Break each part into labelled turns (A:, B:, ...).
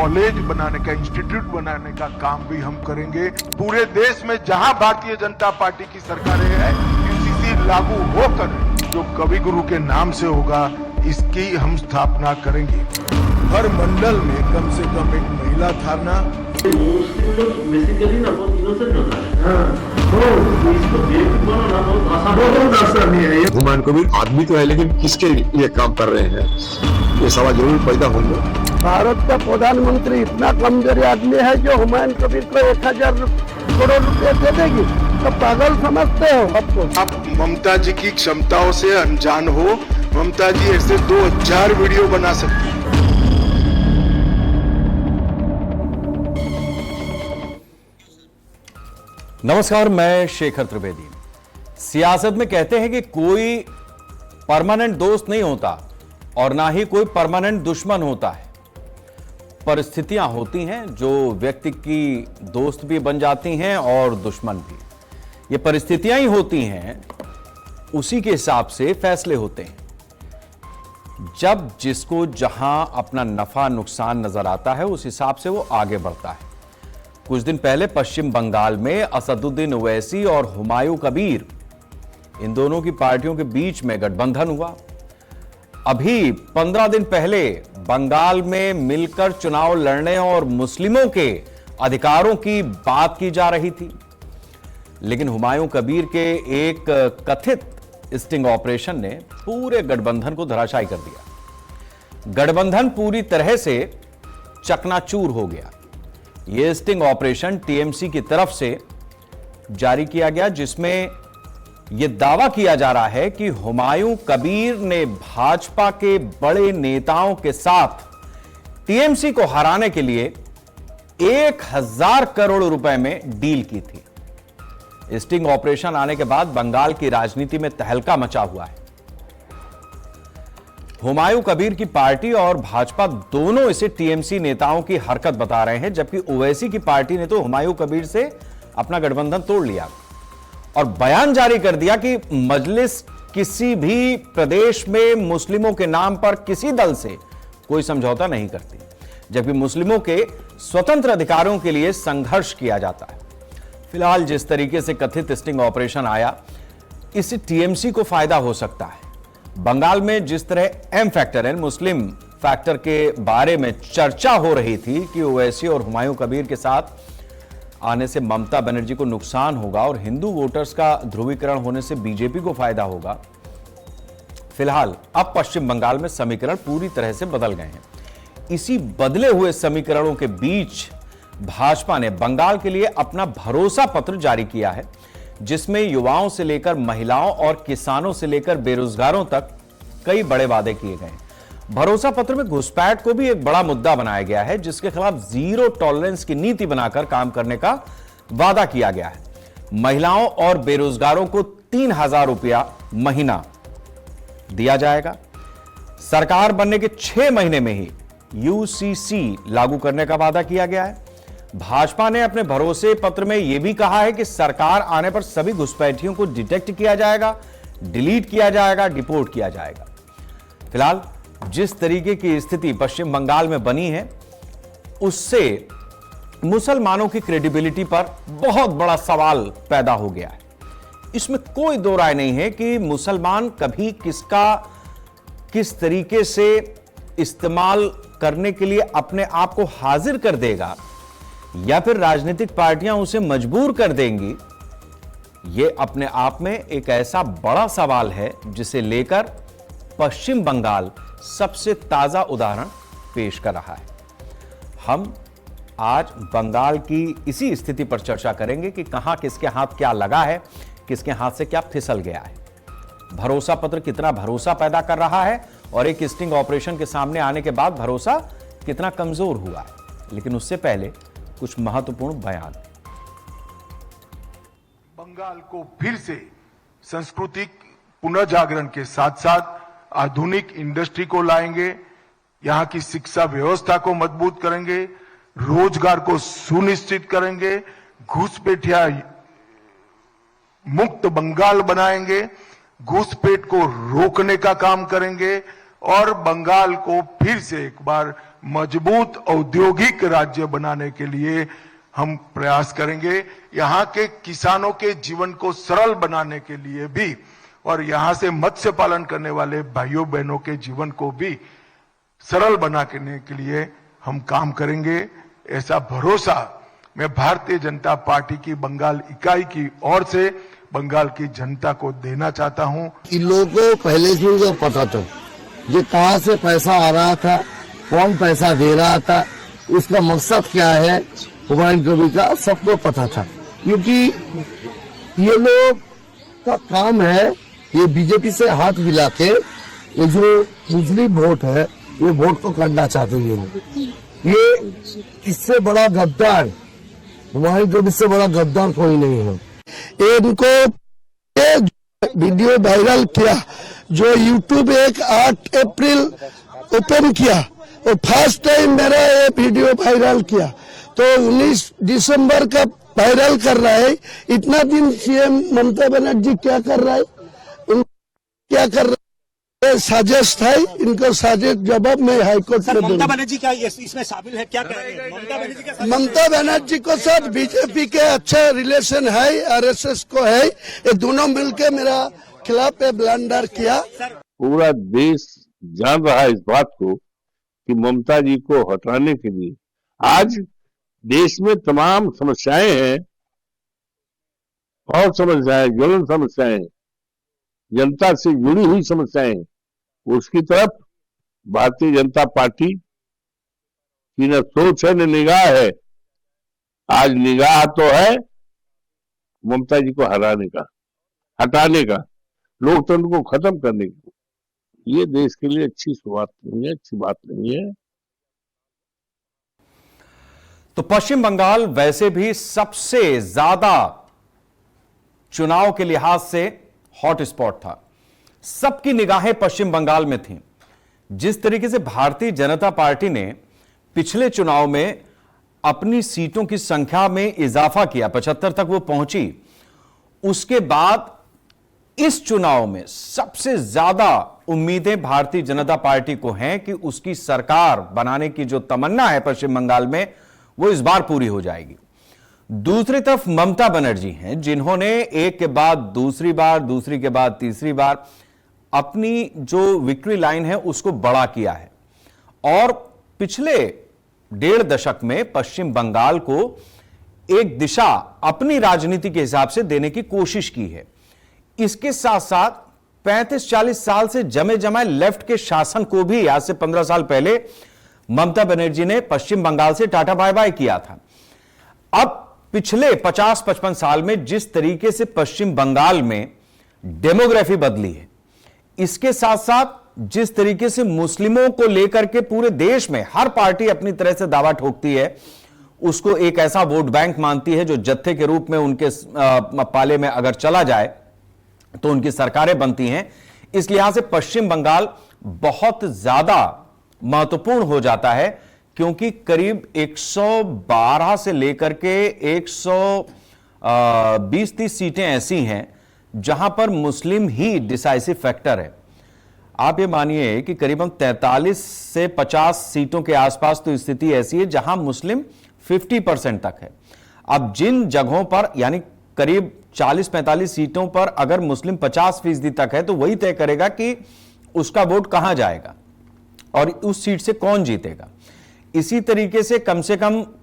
A: College बनाने का, institute बनाने का काम भी हम करेंगे। पूरे देश में जहां भारतीय जनता पार्टी की सरकारें हैं, यूसीसी लागू होकर जो कवि गुरु के नाम से होगा, इसकी हम स्थापना करेंगे। हर मंडल में कम से कम एक महिला थाना।
B: मुस्लिम लोग बेसिकली ना बहुत इनोसेंट होता है। तो इसको बेवकूफ बनाना बहुत आसान नहीं है।
C: हुमायूं कबीर आदमी तो है, लेकिन किसके लिए काम कर रहे हैं, ये सवाल जरूर पैदा होंगे।
D: भारत का प्रधानमंत्री इतना कमजोर आदमी है जो हुमायूं कबीर को 1000 करोड़ रुपए दे देगी, तो पागल समझते हो आपको?
A: आप ममता जी की क्षमताओं से अनजान हो। ममता जी ऐसे 2000 वीडियो बना सकती है।
E: नमस्कार, मैं शेखर त्रिवेदी। सियासत में कहते हैं कि कोई परमानेंट दोस्त नहीं होता और ना ही कोई परमानेंट दुश्मन होता है। परिस्थितियां होती हैं जो व्यक्ति की दोस्त भी बन जाती हैं और दुश्मन भी। ये परिस्थितियां ही होती हैं, उसी के हिसाब से फैसले होते हैं। जब जिसको जहां अपना नफा नुकसान नजर आता है, उस हिसाब से वो आगे बढ़ता है। कुछ दिन पहले पश्चिम बंगाल में असदुद्दीन ओवैसी और हुमायूं कबीर, इन दोनों की पार्टियों के बीच में गठबंधन हुआ। अभी 15 दिन पहले बंगाल में मिलकर चुनाव लड़ने और मुस्लिमों के अधिकारों की बात की जा रही थी, लेकिन हुमायूं कबीर के एक कथित स्टिंग ऑपरेशन ने पूरे गठबंधन को धराशायी कर दिया। गठबंधन पूरी तरह से चकनाचूर हो गया। यह स्टिंग ऑपरेशन टीएमसी की तरफ से जारी किया गया, जिसमें यह दावा किया जा रहा है कि हुमायूं कबीर ने भाजपा के बड़े नेताओं के साथ टीएमसी को हराने के लिए 1000 करोड़ रुपए में डील की थी। स्टिंग ऑपरेशन आने के बाद बंगाल की राजनीति में तहलका मचा हुआ है। हुमायूं कबीर की पार्टी और भाजपा दोनों इसे टीएमसी नेताओं की हरकत बता रहे हैं, जबकि ओवैसी की पार्टी ने तो हुमायूं कबीर से अपना गठबंधन तोड़ लिया और बयान जारी कर दिया कि मजलिस किसी भी प्रदेश में मुस्लिमों के नाम पर किसी दल से कोई समझौता नहीं करती, जबकि मुस्लिमों के स्वतंत्र अधिकारों के लिए संघर्ष किया जाता है। फिलहाल जिस तरीके से कथित स्टिंग ऑपरेशन आया, इससे टीएमसी को फायदा हो सकता है। बंगाल में जिस तरह एम फैक्टर यानी मुस्लिम फैक्टर के बारे में चर्चा हो रही थी कि ओवैसी और हुमायूं कबीर के साथ आने से ममता बनर्जी को नुकसान होगा और हिंदू वोटर्स का ध्रुवीकरण होने से बीजेपी को फायदा होगा, फिलहाल अब पश्चिम बंगाल में समीकरण पूरी तरह से बदल गए हैं। इसी बदले हुए समीकरणों के बीच भाजपा ने बंगाल के लिए अपना भरोसा पत्र जारी किया है, जिसमें युवाओं से लेकर महिलाओं और किसानों से लेकर बेरोजगारों तक कई बड़े वादे किए गए हैं। भरोसा पत्र में घुसपैठ को भी एक बड़ा मुद्दा बनाया गया है, जिसके खिलाफ जीरो टॉलरेंस की नीति बनाकर काम करने का वादा किया गया है। महिलाओं और बेरोजगारों को 3000 रुपया महीना दिया जाएगा। सरकार बनने के 6 महीने में ही यूसीसी लागू करने का वादा किया गया है। भाजपा ने अपने भरोसे पत्र में यह भी कहा है कि सरकार आने पर सभी घुसपैठियों को डिटेक्ट किया जाएगा, डिलीट किया जाएगा, डिपोर्ट किया जाएगा। फिलहाल जिस तरीके की स्थिति पश्चिम बंगाल में बनी है, उससे मुसलमानों की क्रेडिबिलिटी पर बहुत बड़ा सवाल पैदा हो गया है। इसमें कोई दो राय नहीं है कि मुसलमान कभी किसका किस तरीके से इस्तेमाल करने के लिए अपने आप को हाजिर कर देगा या फिर राजनीतिक पार्टियां उसे मजबूर कर देंगी, यह अपने आप में एक ऐसा बड़ा सवाल है जिसे लेकर पश्चिम बंगाल सबसे ताजा उदाहरण पेश कर रहा है। हम आज बंगाल की इसी स्थिति पर चर्चा करेंगे कि कहां किसके हाथ क्या लगा है, किसके हाथ से क्या फिसल गया है। भरोसा पत्र कितना भरोसा पैदा कर रहा है और एक स्टिंग ऑपरेशन के सामने आने के बाद भरोसा कितना कमजोर हुआ है। लेकिन उससे पहले कुछ महत्वपूर्ण बयान।
A: बंगाल को फिर से सांस्कृतिक पुनर्जागरण के साथ साथ आधुनिक इंडस्ट्री को लाएंगे, यहां की शिक्षा व्यवस्था को मजबूत करेंगे, रोजगार को सुनिश्चित करेंगे, घुसपैठिया मुक्त बंगाल बनाएंगे, घुसपैठ को रोकने का काम करेंगे और बंगाल को फिर से एक बार मजबूत औद्योगिक राज्य बनाने के लिए हम प्रयास करेंगे। यहाँ के किसानों के जीवन को सरल बनाने के लिए भी और यहाँ से मत्स्य पालन करने वाले भाइयों बहनों के जीवन को भी सरल बनाने के लिए हम काम करेंगे। ऐसा भरोसा मैं भारतीय जनता पार्टी की बंगाल इकाई की ओर से बंगाल की जनता को देना चाहता हूं।
D: इन लोगों को पहले से ही पता था ये कहाँ से पैसा आ रहा था, कौन पैसा दे रहा था, इसका मकसद क्या है, हुमायूं कबीर का सबको पता था। क्योंकि ये लोग का काम है ये बीजेपी से हाथ मिला के ये जो मुस्लिम वोट है ये वोट को करना चाहते हैं ये लोग। ये इससे बड़ा गद्दार हुमायूं कबीर से बड़ा गद्दार कोई नहीं है। इनको वीडियो वायरल किया जो यूट्यूब 8 अप्रैल ओपन किया और फर्स्ट टाइम मेरा ये वीडियो वायरल किया तो 19 दिसंबर का वायरल कर रहा है। इतना दिन सीएम ममता बनर्जी क्या कर रहा है, क्या कर रहा है, साजिश था। इनको साजिश जवाब में हाईकोर्ट में
F: ममता बनर्जी क्या इसमें शामिल है, क्या करेंगे
D: ममता बनर्जी को साथ बीजेपी के अच्छा रिलेशन है, आरएसएस को है, ये दोनों मिलके मेरा खिलाफ ब्लंडर किया।
G: पूरा देश जान रहा है इस बात को कि ममता जी को हटाने के लिए आज देश में तमाम समस्याएं हैं, बहुत समस्याएं, ज्वलन समस्याएं, जनता से जुड़ी हुई समस्याएं, उसकी तरफ भारतीय जनता पार्टी की न सोच है न निगाह है। आज निगाह तो है ममता जी को हटाने का, लोकतंत्र को खत्म करने की। ये देश के लिए अच्छी शुरुआत नहीं है, अच्छी बात नहीं है।
E: तो पश्चिम बंगाल वैसे भी सबसे ज्यादा चुनाव के लिहाज से हॉट स्पॉट था, सबकी निगाहें पश्चिम बंगाल में थीं। जिस तरीके से भारतीय जनता पार्टी ने पिछले चुनाव में अपनी सीटों की संख्या में इजाफा किया, 75 तक वो पहुंची, उसके बाद इस चुनाव में सबसे ज्यादा उम्मीदें भारतीय जनता पार्टी को हैं कि उसकी सरकार बनाने की जो तमन्ना है पश्चिम बंगाल में वो इस बार पूरी हो जाएगी। दूसरी तरफ ममता बनर्जी हैं जिन्होंने एक के बाद दूसरी बार, दूसरी के बाद तीसरी बार अपनी जो विक्ट्री लाइन है उसको बड़ा किया है और पिछले 1.5 दशक में पश्चिम बंगाल को एक दिशा अपनी राजनीति के हिसाब से देने की कोशिश की है। इसके साथ साथ 35-40 साल से जमे जमाए लेफ्ट के शासन को भी आज से 15 साल पहले ममता बनर्जी ने पश्चिम बंगाल से टाटा बाय बाय किया था। अब पिछले 50-55 साल में जिस तरीके से पश्चिम बंगाल में डेमोग्राफी बदली है, इसके साथ साथ जिस तरीके से मुस्लिमों को लेकर के पूरे देश में हर पार्टी अपनी तरह से दावा ठोकती है, उसको एक ऐसा वोट बैंक मानती है जो जत्थे के रूप में उनके पाले में अगर चला जाए तो उनकी सरकारें बनती हैं। इस लिहाज से पश्चिम बंगाल बहुत ज्यादा महत्वपूर्ण हो जाता है क्योंकि करीब 112 से लेकर के 120-30 सीटें ऐसी हैं जहां पर मुस्लिम ही डिसाइसिव फैक्टर है। आप ये मानिए कि करीबन 43 से 50 सीटों के आसपास तो स्थिति ऐसी है जहां मुस्लिम 50% तक है। अब जिन जगहों पर यानी करीब 40-45 सीटों पर अगर मुस्लिम 50% तक है तो वही तय करेगा कि उसका वोट कहां जाएगा और उस सीट से कौन जीतेगा। इसी तरीके से कम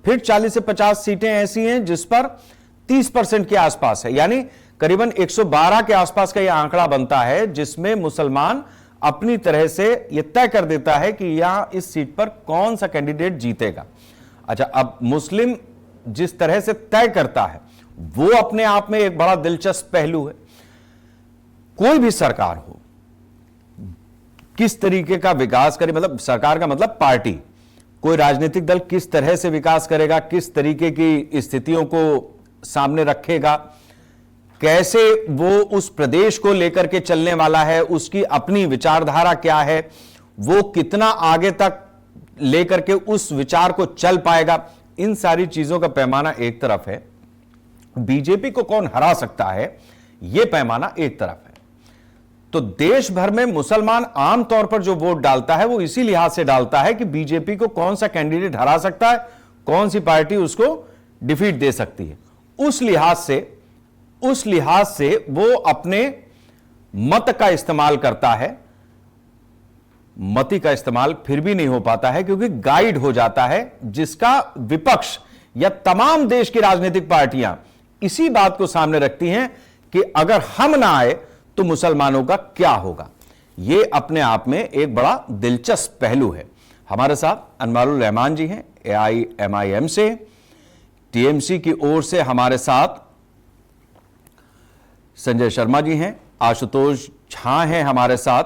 E: फिर 40 से 50 सीटें ऐसी हैं जिस पर 30% के आसपास है, यानी करीबन 112 के आसपास का यह आंकड़ा बनता है जिसमें मुसलमान अपनी तरह से यह तय कर देता है कि यहां इस सीट पर कौन सा कैंडिडेट जीतेगा। अच्छा, अब मुस्लिम जिस तरह से तय करता है वो अपने आप में एक बड़ा दिलचस्प पहलू है। कोई भी सरकार हो, किस तरीके का विकास करे, मतलब सरकार का मतलब पार्टी, कोई राजनीतिक दल किस तरह से विकास करेगा, किस तरीके की स्थितियों को सामने रखेगा, कैसे वो उस प्रदेश को लेकर के चलने वाला है, उसकी अपनी विचारधारा क्या है, वो कितना आगे तक लेकर के उस विचार को चल पाएगा, इन सारी चीजों का पैमाना एक तरफ है। बीजेपी को कौन हरा सकता है, यह पैमाना एक तरफ है। तो देश भर में मुसलमान आमतौर पर जो वोट डालता है वो इसी लिहाज से डालता है कि बीजेपी को कौन सा कैंडिडेट हरा सकता है, कौन सी पार्टी उसको डिफीट दे सकती है। उस लिहाज से वो अपने मत का इस्तेमाल करता है। मति का इस्तेमाल फिर भी नहीं हो पाता है क्योंकि गाइड हो जाता है, जिसका विपक्ष या तमाम देश की राजनीतिक पार्टियां इसी बात को सामने रखती हैं कि अगर हम ना आए तो मुसलमानों का क्या होगा। यह अपने आप में एक बड़ा दिलचस्प पहलू है। हमारे साथ अनवारुल रहमान जी हैं AIMIM से, टीएमसी की ओर से हमारे साथ संजय शर्मा जी हैं, आशुतोष झा हैं हमारे साथ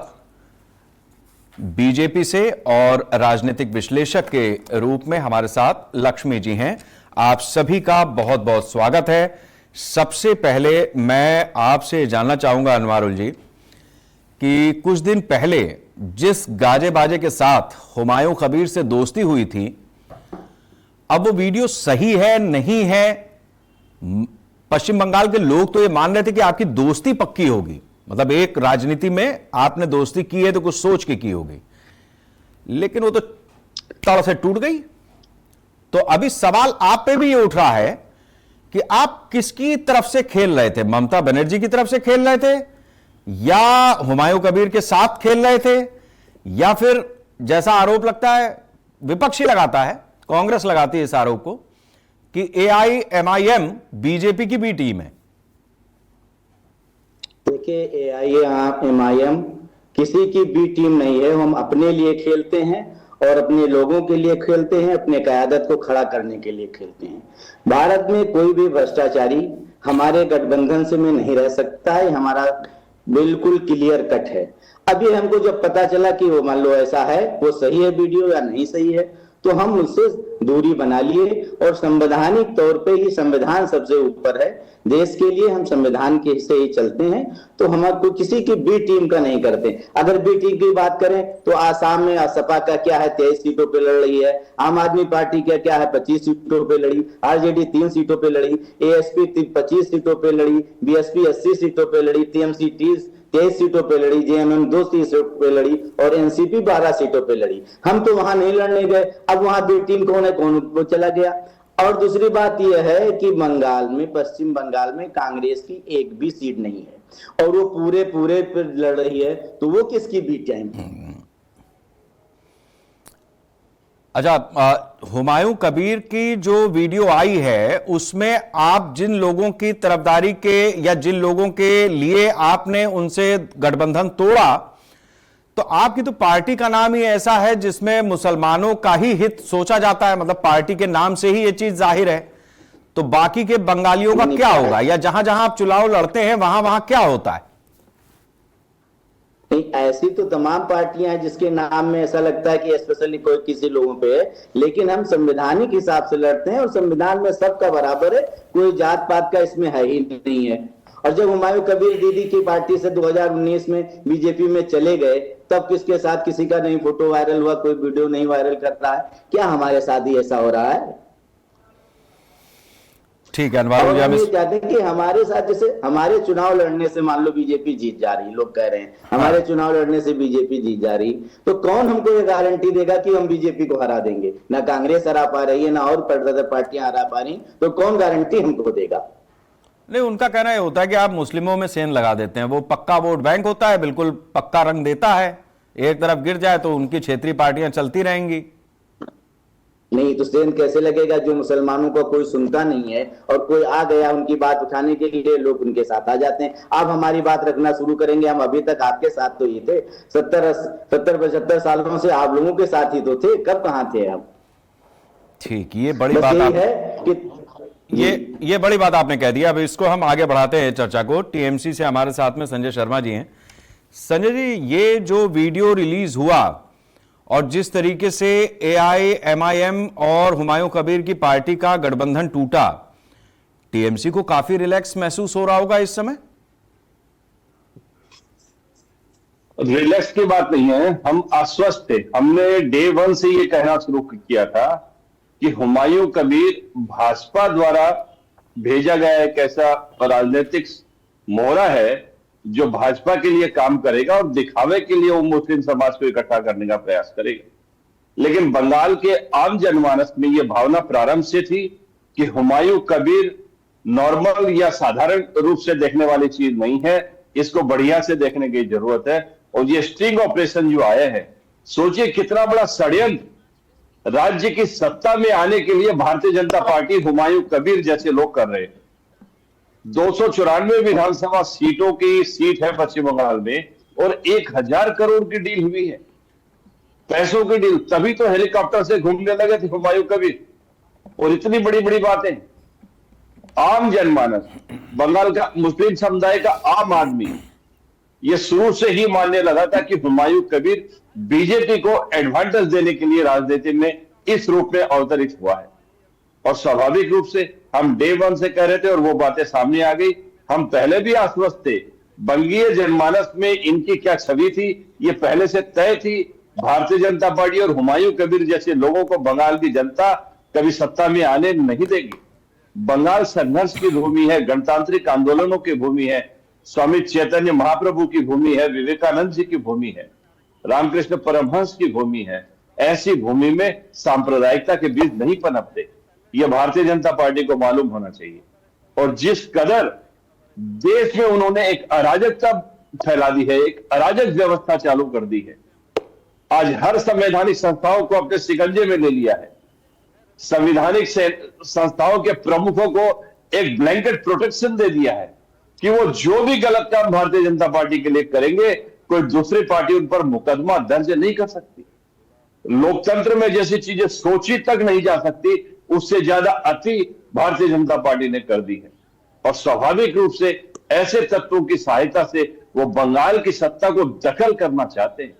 E: बीजेपी से, और राजनीतिक विश्लेषक के रूप में हमारे साथ लक्ष्मी जी हैं। आप सभी का बहुत बहुत स्वागत है। सबसे पहले मैं आपसे जानना चाहूंगा अनवारुल जी कि कुछ दिन पहले जिस गाजे बाजे के साथ हुमायूं कबीर से दोस्ती हुई थी, अब वो वीडियो सही है नहीं है? पश्चिम बंगाल के लोग तो ये मान रहे थे कि आपकी दोस्ती पक्की होगी, मतलब एक राजनीति में आपने दोस्ती की है तो कुछ सोच के की होगी, लेकिन वो तो तड़ से टूट गई। तो अभी सवाल आप पे भी ये उठ रहा है कि आप किसकी तरफ से खेल रहे थे? ममता बनर्जी की तरफ से खेल रहे थे, या हुमायूं कबीर के साथ खेल रहे थे, या फिर जैसा आरोप लगता है विपक्षी लगाता है, कांग्रेस लगाती है इस आरोप को कि AIMIM बीजेपी की बी टीम है?
H: देखिए, AIMIM किसी की बी टीम नहीं है। हम अपने लिए खेलते हैं और अपने लोगों के लिए खेलते हैं, अपने क़यादत को खड़ा करने के लिए खेलते हैं। भारत में कोई भी भ्रष्टाचारी हमारे गठबंधन से में नहीं रह सकता है, हमारा बिल्कुल क्लियर कट है। अभी हमको जब पता चला कि वो मान लो ऐसा है, वो सही है वीडियो या नहीं सही है, तो हम उससे दूरी बना लिए और संवैधानिक तौर पे ही संविधान सबसे ऊपर है। देश के लिए हम संविधान के से ही चलते हैं, तो हम आपको किसी की बी टीम का नहीं करते। अगर बी टीम की बात करें तो आसाम में सपा का क्या है, 23 सीटों पे लड़ रही है। आम आदमी पार्टी का क्या है, 25 सीटों पे लड़ी। RJD 3 सीटों पे लड़ी। ASP 25 सीटों पे लड़ी। BSP 80 सीटों पे लड़ी। TMC 23 सीटों पे लड़ी। JMM 2 सीटों पे लड़ी और NCP 12 सीटों पे लड़ी। हम तो वहां नहीं लड़ने गए। अब वहां बी टीम कौन है, कौन वो चला गया। और दूसरी बात यह है कि बंगाल में, पश्चिम बंगाल में कांग्रेस की एक भी सीट नहीं है और वो पूरे पर लड़ रही है, तो वो किसकी बी टीम है?
E: अच्छा, हुमायूं कबीर की जो वीडियो आई है उसमें आप जिन लोगों की तरफदारी के या जिन लोगों के लिए आपने उनसे गठबंधन तोड़ा, तो आपकी तो पार्टी का नाम ही ऐसा है जिसमें मुसलमानों का ही हित सोचा जाता है, मतलब पार्टी के नाम से ही यह चीज जाहिर है। तो बाकी के बंगालियों का क्या होगा, या जहां जहां आप चुनाव लड़ते हैं वहां वहां क्या होता है?
H: नहीं, ऐसी तो तमाम पार्टियां हैं जिसके नाम में ऐसा लगता है कि स्पेशली कोई किसी लोगों पे है, लेकिन हम संवैधानिक हिसाब से लड़ते हैं और संविधान में सबका बराबर है, कोई जात पात का इसमें है ही नहीं है। और जब हुमायूं कबीर दीदी की पार्टी से 2019 में बीजेपी में चले गए, तब किसके साथ किसी का नहीं फोटो वायरल हुआ, कोई वीडियो नहीं वायरल कर रहा है? क्या हमारे साथ ही ऐसा हो रहा है?
E: ठीक है अनवारुल जी,
H: हम ये चाहते हैं कि हमारे साथ, जैसे हमारे चुनाव लड़ने से मान लो बीजेपी जीत जा रही, लोग कह रहे हैं हमारे चुनाव लड़ने से बीजेपी जीत जा रही, तो कौन हमको ये गारंटी देगा कि हम बीजेपी को हरा देंगे? ना कांग्रेस हरा पा रही है, ना और पार्टियां हरा पा रही, तो कौन गारंटी हमको देगा?
E: नहीं, उनका कहना यह होता है कि आप मुस्लिमों में सेंध लगा देते हैं, वो पक्का वोट बैंक होता है, बिल्कुल पक्का रंग देता है, एक तरफ गिर जाए तो उनकी क्षेत्रीय पार्टियां चलती रहेंगी।
H: नहीं तो सेंध कैसे लगेगा जो मुसलमानों को कोई सुनता नहीं है, और कोई आ गया उनकी बात उठाने के लिए लोग उनके साथ आ जाते हैं। आप हमारी बात रखना शुरू करेंगे, हम अभी तक आपके साथ तो ये थे, 70-75 सालों से आप लोगों के साथ ही तो थे, कब कहां थे आप?
E: ठीक, ये बड़ी बात है कि ये बड़ी बात आपने कह दिया। अब इसको हम आगे बढ़ाते हैं चर्चा को। टीएमसी से हमारे साथ में संजय शर्मा जी हैं। संजय जी, ये जो वीडियो रिलीज हुआ और जिस तरीके से AIMIM और हुमायूं कबीर की पार्टी का गठबंधन टूटा, टीएमसी को काफी रिलैक्स महसूस हो रहा होगा इस समय?
G: रिलैक्स की बात नहीं है, हम आश्वस्त थे। हमने डे 1 से ये कहना शुरू किया था कि हुमायूं कबीर भाजपा द्वारा भेजा गया एक ऐसा राजनीतिक मोहरा है जो भाजपा के लिए काम करेगा और दिखावे के लिए वो मुस्लिम समाज को इकट्ठा करने का प्रयास करेगा। लेकिन बंगाल के आम जनमानस में यह भावना प्रारंभ से थी कि हुमायूं कबीर नॉर्मल या साधारण रूप से देखने वाली चीज नहीं है, इसको बढ़िया से देखने की जरूरत है। और ये स्टिंग ऑपरेशन जो आए हैं, सोचिए कितना बड़ा षड्यंत्र राज्य की सत्ता में आने के लिए भारतीय जनता पार्टी हुमायूं कबीर जैसे लोग कर रहे हैं। 294 विधानसभा सीटों की सीट है पश्चिम बंगाल में और 1000 करोड़ की डील हुई है, पैसों की डील। तभी तो हेलीकॉप्टर से घूमने लगे थे हुमायूं कबीर। और इतनी बड़ी बड़ी बातें, आम जनमानस, बंगाल का मुस्लिम समुदाय का आम आदमी ये शुरू से ही मानने लगा था कि हुमायूं कबीर बीजेपी को एडवांटेज देने के लिए राजनीति में इस रूप में अवतरित हुआ है। और स्वाभाविक रूप से हम डे वन से कह रहे थे और वो बातें सामने आ गई। हम पहले भी आश्वस्त थे, बंगीय जनमानस में इनकी क्या छवि थी ये पहले से तय थी। भारतीय जनता पार्टी और हुमायूं कबीर जैसे लोगों को बंगाल की जनता कभी सत्ता में आने नहीं देगी। बंगाल संघर्ष की भूमि है, गणतांत्रिक आंदोलनों की भूमि है, स्वामी चैतन्य महाप्रभु की भूमि है, विवेकानंद जी की भूमि है, रामकृष्ण परमहंस की भूमि है। ऐसी भूमि में सांप्रदायिकता के बीज नहीं पनपते, यह भारतीय जनता पार्टी को मालूम होना चाहिए। और जिस कदर देश में उन्होंने एक अराजकता फैला दी है, एक अराजक व्यवस्था चालू कर दी है, आज हर संवैधानिक संस्थाओं को अपने शिकंजे में ले लिया है। संवैधानिक संस्थाओं के प्रमुखों को एक ब्लैंकेट प्रोटेक्शन दे दिया है कि वो जो भी गलत काम भारतीय जनता पार्टी के लिए करेंगे, कोई दूसरी पार्टी उन पर मुकदमा दर्ज नहीं कर सकती। लोकतंत्र में जैसी चीजें सोची तक नहीं जा सकती, उससे ज्यादा अति भारतीय जनता पार्टी ने कर दी है। और स्वाभाविक रूप से ऐसे तत्वों की सहायता से वो बंगाल की सत्ता को दखल करना चाहते हैं।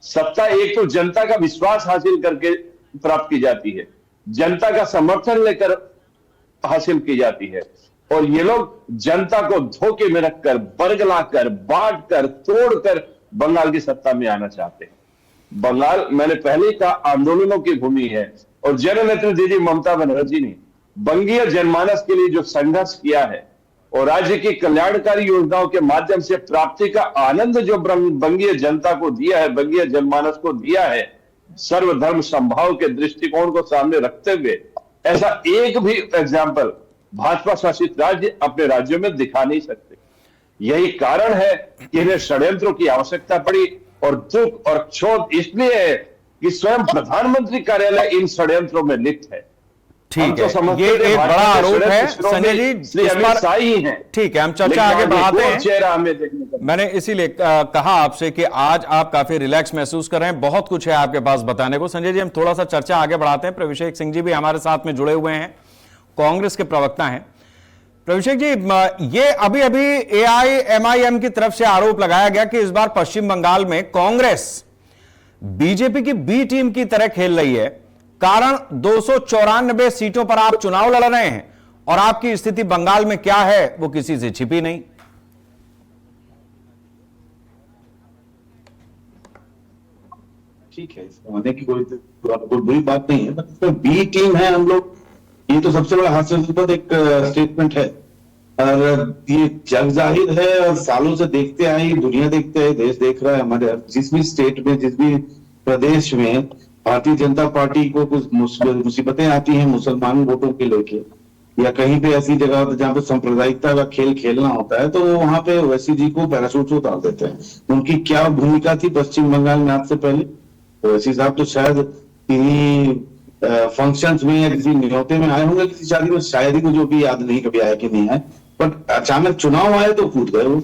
G: सत्ता एक तो जनता का विश्वास हासिल करके प्राप्त की जाती है, जनता का समर्थन लेकर हासिल की जाती है। और ये लोग जनता को धोखे में रखकर, बरगलाकर, बांटकर, तोड़कर बंगाल की सत्ता में आना चाहते हैं। बंगाल, मैंने पहले कहा, आंदोलनों की भूमि है। और जननेत्री दीदी ममता बनर्जी ने बंगीय जनमानस के लिए जो संघर्ष किया है और राज्य की कल्याणकारी योजनाओं के माध्यम से प्राप्ति का आनंद जो बंगीय जनता को दिया है, बंगीय जनमानस को दिया है, सर्वधर्म संभाव के दृष्टिकोण को सामने रखते हुए, ऐसा एक भी एग्जाम्पल भाजपा शासित राज्य अपने राज्यों में दिखा नहीं सकते। यही कारण है कि इन्हें षड्यंत्रों की आवश्यकता पड़ी। और दुख और क्षोभ इसलिए है कि स्वयं प्रधानमंत्री कार्यालय इन षड्यंत्रों में लिप्त है।
E: ठीक है, ये एक बड़ा आरोप है संजय जी, इस पर ही है। ठीक है, हम चर्चा आगे बढ़ाते हैं।
G: चेहरा हमें देखने को
E: मैंने इसीलिए कहा आपसे कि आज आप काफी रिलैक्स महसूस कर रहे हैं, बहुत कुछ है आपके पास बताने को। संजय जी, हम थोड़ा सा चर्चा आगे बढ़ाते हैं। प्रभिषेक सिंह जी भी हमारे साथ में जुड़े हुए हैं, कांग्रेस के प्रवक्ता हैं। प्रभिषेक जी, ये अभी अभी AIMIM की तरफ से आरोप लगाया गया कि इस बार पश्चिम बंगाल में कांग्रेस बीजेपी की बी टीम की तरह खेल रही है, कारण 294 सीटों पर आप चुनाव लड़ रहे हैं और आपकी स्थिति बंगाल में क्या है वो किसी से छिपी नहीं।
B: ठीक है, आने की कोई बुरी बात नहीं है, मतलब बी टीम है हम लोग, ये तो सबसे बड़ा हास्यास्पद एक स्टेटमेंट है। और ये जग जाहिर है और सालों से देखते आए, दुनिया देखते है, देश देख रहा है। हमारे जिस भी स्टेट में, जिस भी प्रदेश में भारतीय जनता पार्टी को कुछ मुसीबतें आती हैं मुसलमान वोटों के लेके, या कहीं पे ऐसी जगह जहाँ पे सांप्रदायिकता का खेल खेलना होता है, तो वहां पे ओवैसी जी को पैराशूट से उतार देते हैं। उनकी क्या भूमिका थी पश्चिम बंगाल में आज से पहले? ओवैसी साहब तो शायद किन्हीं फंक्शंस में या किसी न्योते में आए होंगे, किसी शादी में, शायद ही मुझे भी याद नहीं कभी आए कि नहीं आए, बट अचानक चुनाव आए तो कूद गए वो।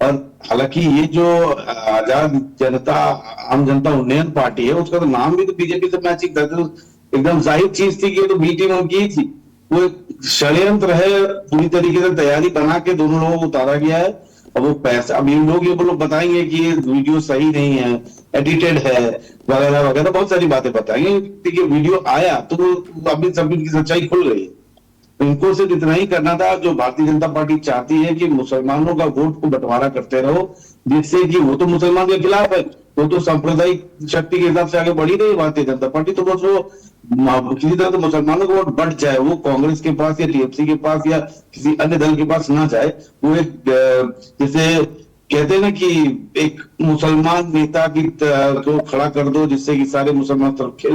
B: और हालांकि ये जो आजाद जनता, आम जनता उन्नयन पार्टी है, उसका तो नाम भी तो बीजेपी से मैचिंग था, तो एकदम जाहिर चीज थी कि तो बी टीम उनकी ही थी। वो एक षड्यंत्र है, पूरी तरीके से तैयारी बना के दोनों लोगों को उतारा गया है। और वो पैसा, अब इन लोग ये लोग बताएंगे कि ये वीडियो सही नहीं है, एडिटेड है, वगैरह वगैरह, बहुत सारी बातें बताएंगे। देखिए वीडियो आया तो अभी सब इनकी सच्चाई खुल गई है। इनको सिर्फ इतना ही करना था, जो भारतीय जनता पार्टी चाहती है कि मुसलमानों का वोट को बंटवारा करते रहो, जिससे कि वो तो मुसलमान के खिलाफ है, वो तो सांप्रदायिक शक्ति के हिसाब से आगे बढ़ी रही भारतीय जनता पार्टी, तो बस वो किसी तरह तो मुसलमानों का वोट बढ़ जाए, वो कांग्रेस के पास या टीएमसी के पास या किसी अन्य दल के पास ना जाए। वो एक जैसे कहते हैं ना कि एक मुसलमान नेता की को खड़ा कर दो जिससे कि सारे मुसलमान तरफ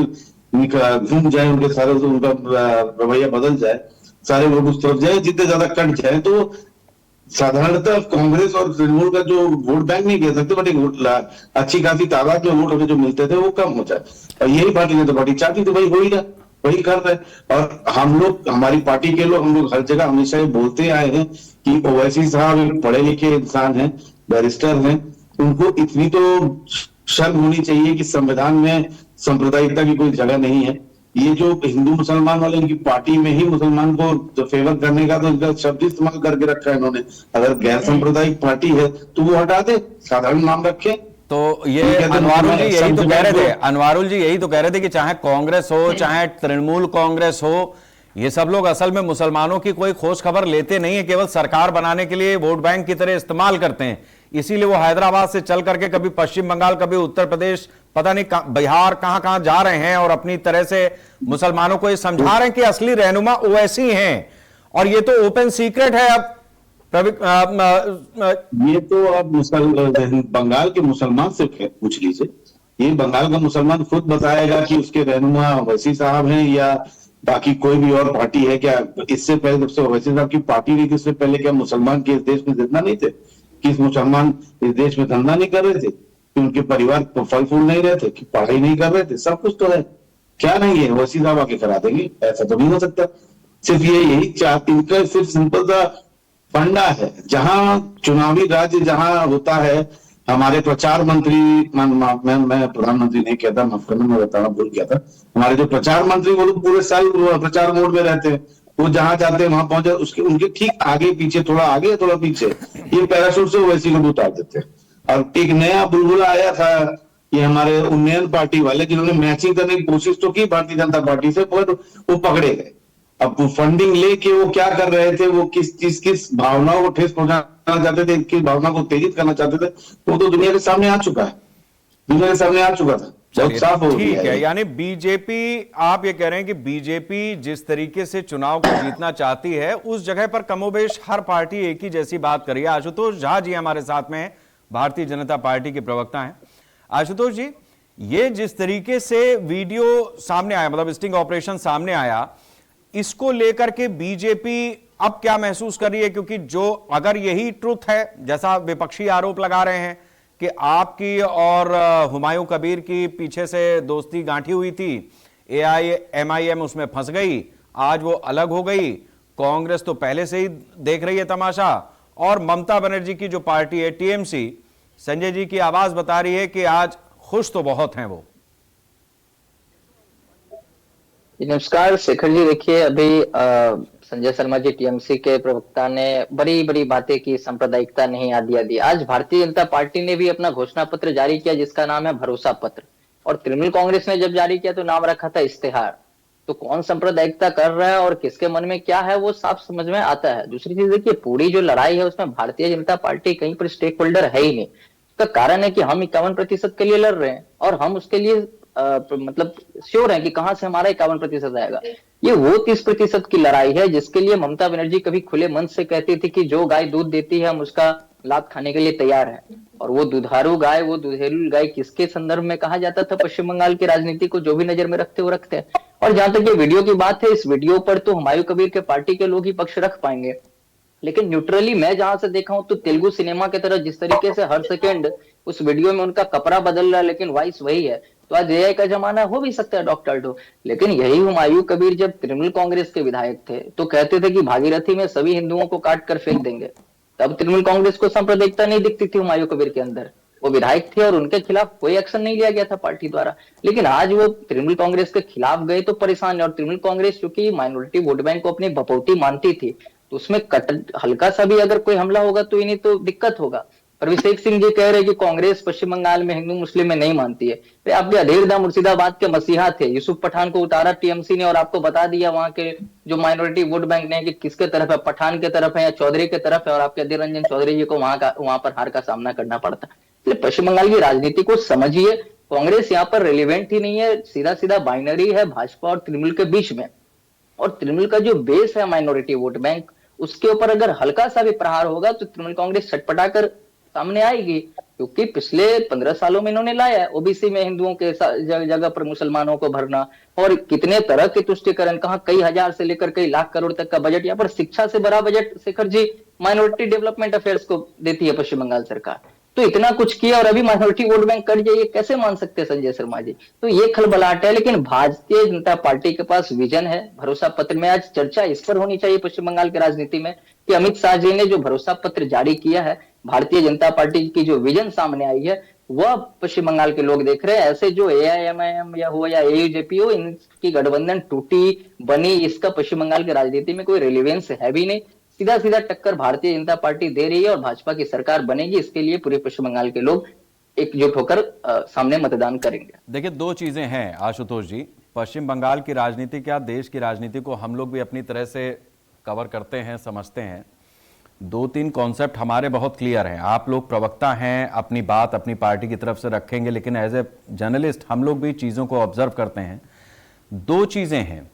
B: घूम जाए, उनके सारे उनका रवैया बदल जाए, सारे लोग उस तरफ जाए, जितने ज्यादा कट जाए। तो साधारणतः कांग्रेस और तृणमूल का जो वोट बैंक नहीं कह सकते, बट एक अच्छी खासी तादाद में वोट हमें जो मिलते थे वो कम हो जाए, और यही भारतीय जनता पार्टी चाहती थी, वही हो ही रहा, वही कर रहे। और हम लोग, हमारी पार्टी के लोग, हम लोग हर जगह हमेशा ये बोलते आए हैं कि ओवैसी साहब एक पढ़े लिखे इंसान हैं, बैरिस्टर हैं, उनको इतनी तो शर्म होनी चाहिए कि संविधान में सांप्रदायिकता की कोई जगह नहीं है। ये जो हिंदू मुसलमान वाले, इनकी पार्टी में ही मुसलमान को जो फेवर करने का तो इनका शब्द इस्तेमाल करके रखा है इन्होंने। अगर गैर सांप्रदायिक पार्टी है तो वो हटा दे, साधारण नाम रखे।
E: तो ये अनवारुल जी यही तो कह रहे थे, अनवारुल जी यही तो कह रहे थे कि चाहे कांग्रेस हो चाहे तृणमूल कांग्रेस हो, ये सब लोग असल में मुसलमानों की कोई खोज खबर लेते नहीं है, केवल सरकार बनाने के लिए वोट बैंक की तरह इस्तेमाल करते हैं। इसीलिए वो हैदराबाद से चल करके कभी पश्चिम बंगाल, कभी उत्तर प्रदेश, पता नहीं बिहार, कहां कहां जा रहे हैं और अपनी तरह से मुसलमानों को ये समझा रहे हैं कि असली रहनुमा ओवैसी हैं। और ये तो ओपन सीक्रेट है। अब
B: ये तो अब बंगाल के मुसलमान से पूछ लीजिए, ये बंगाल का मुसलमान खुद बताएगा कि उसके रहनुमा ओवैसी साहब हैं या बाकी कोई भी और पार्टी है क्या। इससे पहले जब से ओवैसी साहब की पार्टी नहीं थी, इससे पहले क्या मुसलमान के इस देश में जितना नहीं थे, कि मुसलमान इस देश में धंधा नहीं कर रहे थे, कि उनके परिवार को फल फूल नहीं रहे थे, कि पढ़ाई नहीं कर रहे थे, सब कुछ तो है। क्या नहीं है, ओवैसी साहब आके करा देंगे, ऐसा तो नहीं हो सकता। सिर्फ ये यही इनका सिर्फ सिंपल सा फंडा है। जहां चुनावी राज्य जहां होता है, हमारे प्रचार मंत्री, मैं प्रधानमंत्री नहीं कहता, माफ करना, मैं बताना भूल गया था, हमारे जो प्रचार मंत्री वो लोग पूरे साल प्रचार मोड में रहते हैं, वो जहां जाते हैं वहां पहुंचे, उसके उनके ठीक आगे पीछे, थोड़ा आगे थोड़ा पीछे, ये पैराशूट से वैसी को उतार देते हैं। और एक नया बुलबुला आया था, ये हमारे उन्नयन पार्टी वाले, जिन्होंने मैचिंग करने की कोशिश तो की भारतीय जनता पार्टी से, पर वो पकड़े गए। अब वो फंडिंग लेके वो क्या कर रहे थे, वो किस भावनाओं को ठेस पहुंचाना चाहते थे, किस भावना को उत्तेजित करना चाहते थे, वो तो दुनिया के सामने आ चुका है, दुनिया के सामने आ चुका था, बहुत साफ हो गया।
E: ठीक है, यानी बीजेपी, आप ये कह रहे हैं कि बीजेपी जिस तरीके से चुनाव को जीतना चाहती है, उस जगह पर कमोबेश हर पार्टी एक ही जैसी बात कर रही है। आशुतोष झा जी हमारे साथ में भारतीय जनता पार्टी के प्रवक्ता हैं। आशुतोष जी, ये जिस तरीके से वीडियो सामने आया, मतलब स्टिंग ऑपरेशन सामने आया, इसको लेकर के बीजेपी अब क्या महसूस कर रही है? क्योंकि जो अगर यही ट्रुथ है, जैसा विपक्षी आरोप लगा रहे हैं कि आपकी और हुमायूं कबीर की पीछे से दोस्ती गांठी हुई थी, MIM उसमें फंस गई, आज वो अलग हो गई, कांग्रेस तो पहले से ही देख रही है तमाशा, और ममता बनर्जी की जो पार्टी है TMC, संजय जी की आवाज बता रही है कि आज खुश तो बहुत हैं वो।
I: नमस्कार शेखर जी, देखिए अभी संजय शर्मा जी TMC के प्रवक्ता ने बड़ी बड़ी बातें की, सांप्रदायिकता नहीं आदि। आज भारतीय जनता पार्टी ने भी अपना घोषणा पत्र जारी किया जिसका नाम है भरोसा पत्र, और तृणमूल कांग्रेस ने जब जारी किया तो नाम रखा था इश्तेहार। तो कौन सांप्रदायिकता कर रहा है और किसके मन में क्या है वो साफ समझ में आता है। दूसरी चीज देखिए, पूरी जो लड़ाई है उसमें भारतीय जनता पार्टी कहीं पर स्टेक होल्डर है ही नहीं। इसका कारण है कि हम 51% के लिए लड़ रहे हैं और हम उसके लिए मतलब श्योर है कि कहां से हमारा 51% आएगा। ये वो 30% की लड़ाई है जिसके लिए ममता बनर्जी कभी खुले मन से कहती थी कि जो गाय दूध देती है हम उसका लाभ खाने के लिए तैयार हैं। और वो दुधारू गाय, वो दुधेलू गाय किसके संदर्भ में कहा जाता था? पश्चिम बंगाल की राजनीति को जो भी नजर में रखते वो रखते हैं। और जहां तक ये वीडियो की बात है, इस वीडियो पर तो हुमायूं कबीर के पार्टी के लोग ही पक्ष रख पाएंगे, लेकिन न्यूट्रली मैं जहां से देखा हूं तो तेलुगु सिनेमा की तरह जिस तरीके से हर सेकेंड उस वीडियो में उनका कपड़ा बदल रहा है लेकिन वॉइस वही है। तो आज AI का जमाना हो भी सकता है डॉक्टर टू, लेकिन यही हुमायूं कबीर जब तृणमूल कांग्रेस के विधायक थे तो कहते थे कि भागीरथी में सभी हिंदुओं को काट कर फेंक देंगे। तब तृणमूल कांग्रेस को सांप्रदायिकता नहीं दिखती थी हुमायूं कबीर के अंदर, वो विधायक थे और उनके खिलाफ कोई एक्शन नहीं लिया गया था पार्टी द्वारा। लेकिन आज वो तृणमूल कांग्रेस के खिलाफ गए तो परेशान है। और तृणमूल कांग्रेस चूंकि माइनॉरिटी वोट बैंक को अपनी भपौती मानती थी तो उसमें हल्का सा भी अगर कोई हमला होगा तो इन्हें तो दिक्कत होगा। पर अभिषेक सिंह जी कह रहे हैं कि कांग्रेस पश्चिम बंगाल में हिंदू मुस्लिम में नहीं मानती है। तो आपके अधीरदा मुर्शिदाबाद के मसीहा थे, यूसुफ पठान को उतारा TMC ने और आपको बता दिया वहां के जो माइनॉरिटी वोट बैंक ने कि किसके तरफ है, पठान के तरफ है या चौधरी के तरफ है, और आपके अधीर रंजन चौधरी जी को वहां पर हार का सामना करना पड़ता। इसलिए पश्चिम बंगाल की राजनीति को समझिए, कांग्रेस यहाँ पर रिलेवेंट ही नहीं है, सीधा सीधा बाइनरी है भाजपा और तृणमूल के बीच में। और तृणमूल का जो बेस है माइनॉरिटी वोट बैंक, उसके ऊपर अगर हल्का सा भी प्रहार होगा तो तृणमूल कांग्रेस छटपटा कर सामने आएगी, क्योंकि पिछले 15 सालों में इन्होंने लाया है ओबीसी में हिंदुओं के जगह पर मुसलमानों को भरना, और कितने तरह के तुष्टिकरण, कहा कई हजार से लेकर कई लाख करोड़ तक का बजट। यहाँ पर शिक्षा से बड़ा budget Shekhar ji minority development affairs को देती है पश्चिम बंगाल सरकार। तो इतना कुछ किया और अभी माइनॉरिटी वोट बैंक कट जाए, ये कैसे मान सकते हैं संजय शर्मा जी? तो ये खलबलाहट है। लेकिन भारतीय जनता पार्टी के पास विजन है। भरोसा पत्र में आज चर्चा इस पर होनी चाहिए पश्चिम बंगाल की राजनीति में कि अमित शाह जी ने जो भरोसा पत्र जारी किया है, भारतीय जनता पार्टी की जो विजन सामने आई है, वह पश्चिम बंगाल के लोग देख रहे हैं। ऐसे जो एआईएमआईएम या हो या एयूजेपी हो, इनकी गठबंधन टूटी बनी, इसका पश्चिम बंगाल की राजनीति में कोई रिलेवेंस है भी नहीं। सीधा सीधा टक्कर भारतीय जनता पार्टी दे रही है और भाजपा की सरकार बनेगी। इसके लिए पूरे पश्चिम बंगाल के लोग एकजुट होकर सामने मतदान करेंगे।
E: देखिए, दो चीजें हैं आशुतोष जी। पश्चिम बंगाल की राजनीति, क्या देश की राजनीति को हम लोग भी अपनी तरह से कवर करते हैं, समझते हैं। 2-3 कॉन्सेप्ट हमारे बहुत क्लियर हैं। आप लोग प्रवक्ता हैं, अपनी बात अपनी पार्टी की तरफ से रखेंगे, लेकिन एज ए जर्नलिस्ट हम लोग भी चीज़ों को ऑब्जर्व करते हैं। 2 चीज़ें हैं।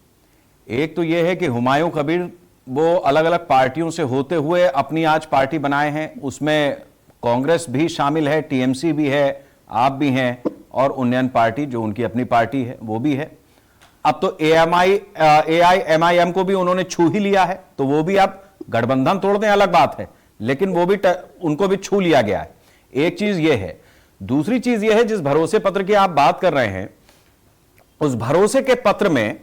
E: एक तो ये है कि हुमायूं कबीर वो अलग अलग पार्टियों से होते हुए अपनी आज पार्टी बनाए हैं। उसमें कांग्रेस भी शामिल है, टीएमसी भी है, आप भी हैं, और उन्नयन पार्टी जो उनकी अपनी पार्टी है वो भी है। अब तो एआईएमआईएम को भी उन्होंने छू ही लिया है, तो वो भी अब गठबंधन तोड़ दें अलग बात है, लेकिन वो भी उनको भी छू लिया गया है। एक चीज ये है। दूसरी चीज ये है, जिस भरोसे पत्र की आप बात कर रहे हैं, उस भरोसे के पत्र में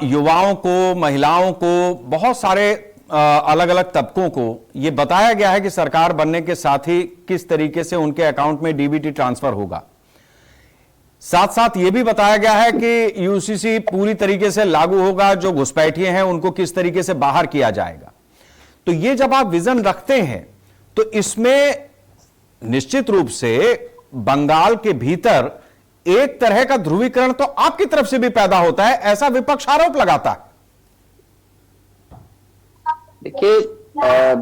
E: युवाओं को, महिलाओं को, बहुत सारे अलग अलग तबकों को यह बताया गया है कि सरकार बनने के साथ ही किस तरीके से उनके अकाउंट में डीबीटी ट्रांसफर होगा। साथ साथ यह भी बताया गया है कि यूसीसी पूरी तरीके से लागू होगा, जो घुसपैठिए हैं उनको किस तरीके से बाहर किया जाएगा। तो ये जब आप विजन रखते हैं तो इसमें निश्चित रूप से बंगाल के भीतर एक तरह का ध्रुवीकरण तो आपकी तरफ से भी पैदा होता है, ऐसा विपक्ष आरोप लगाता है।
I: देखिए,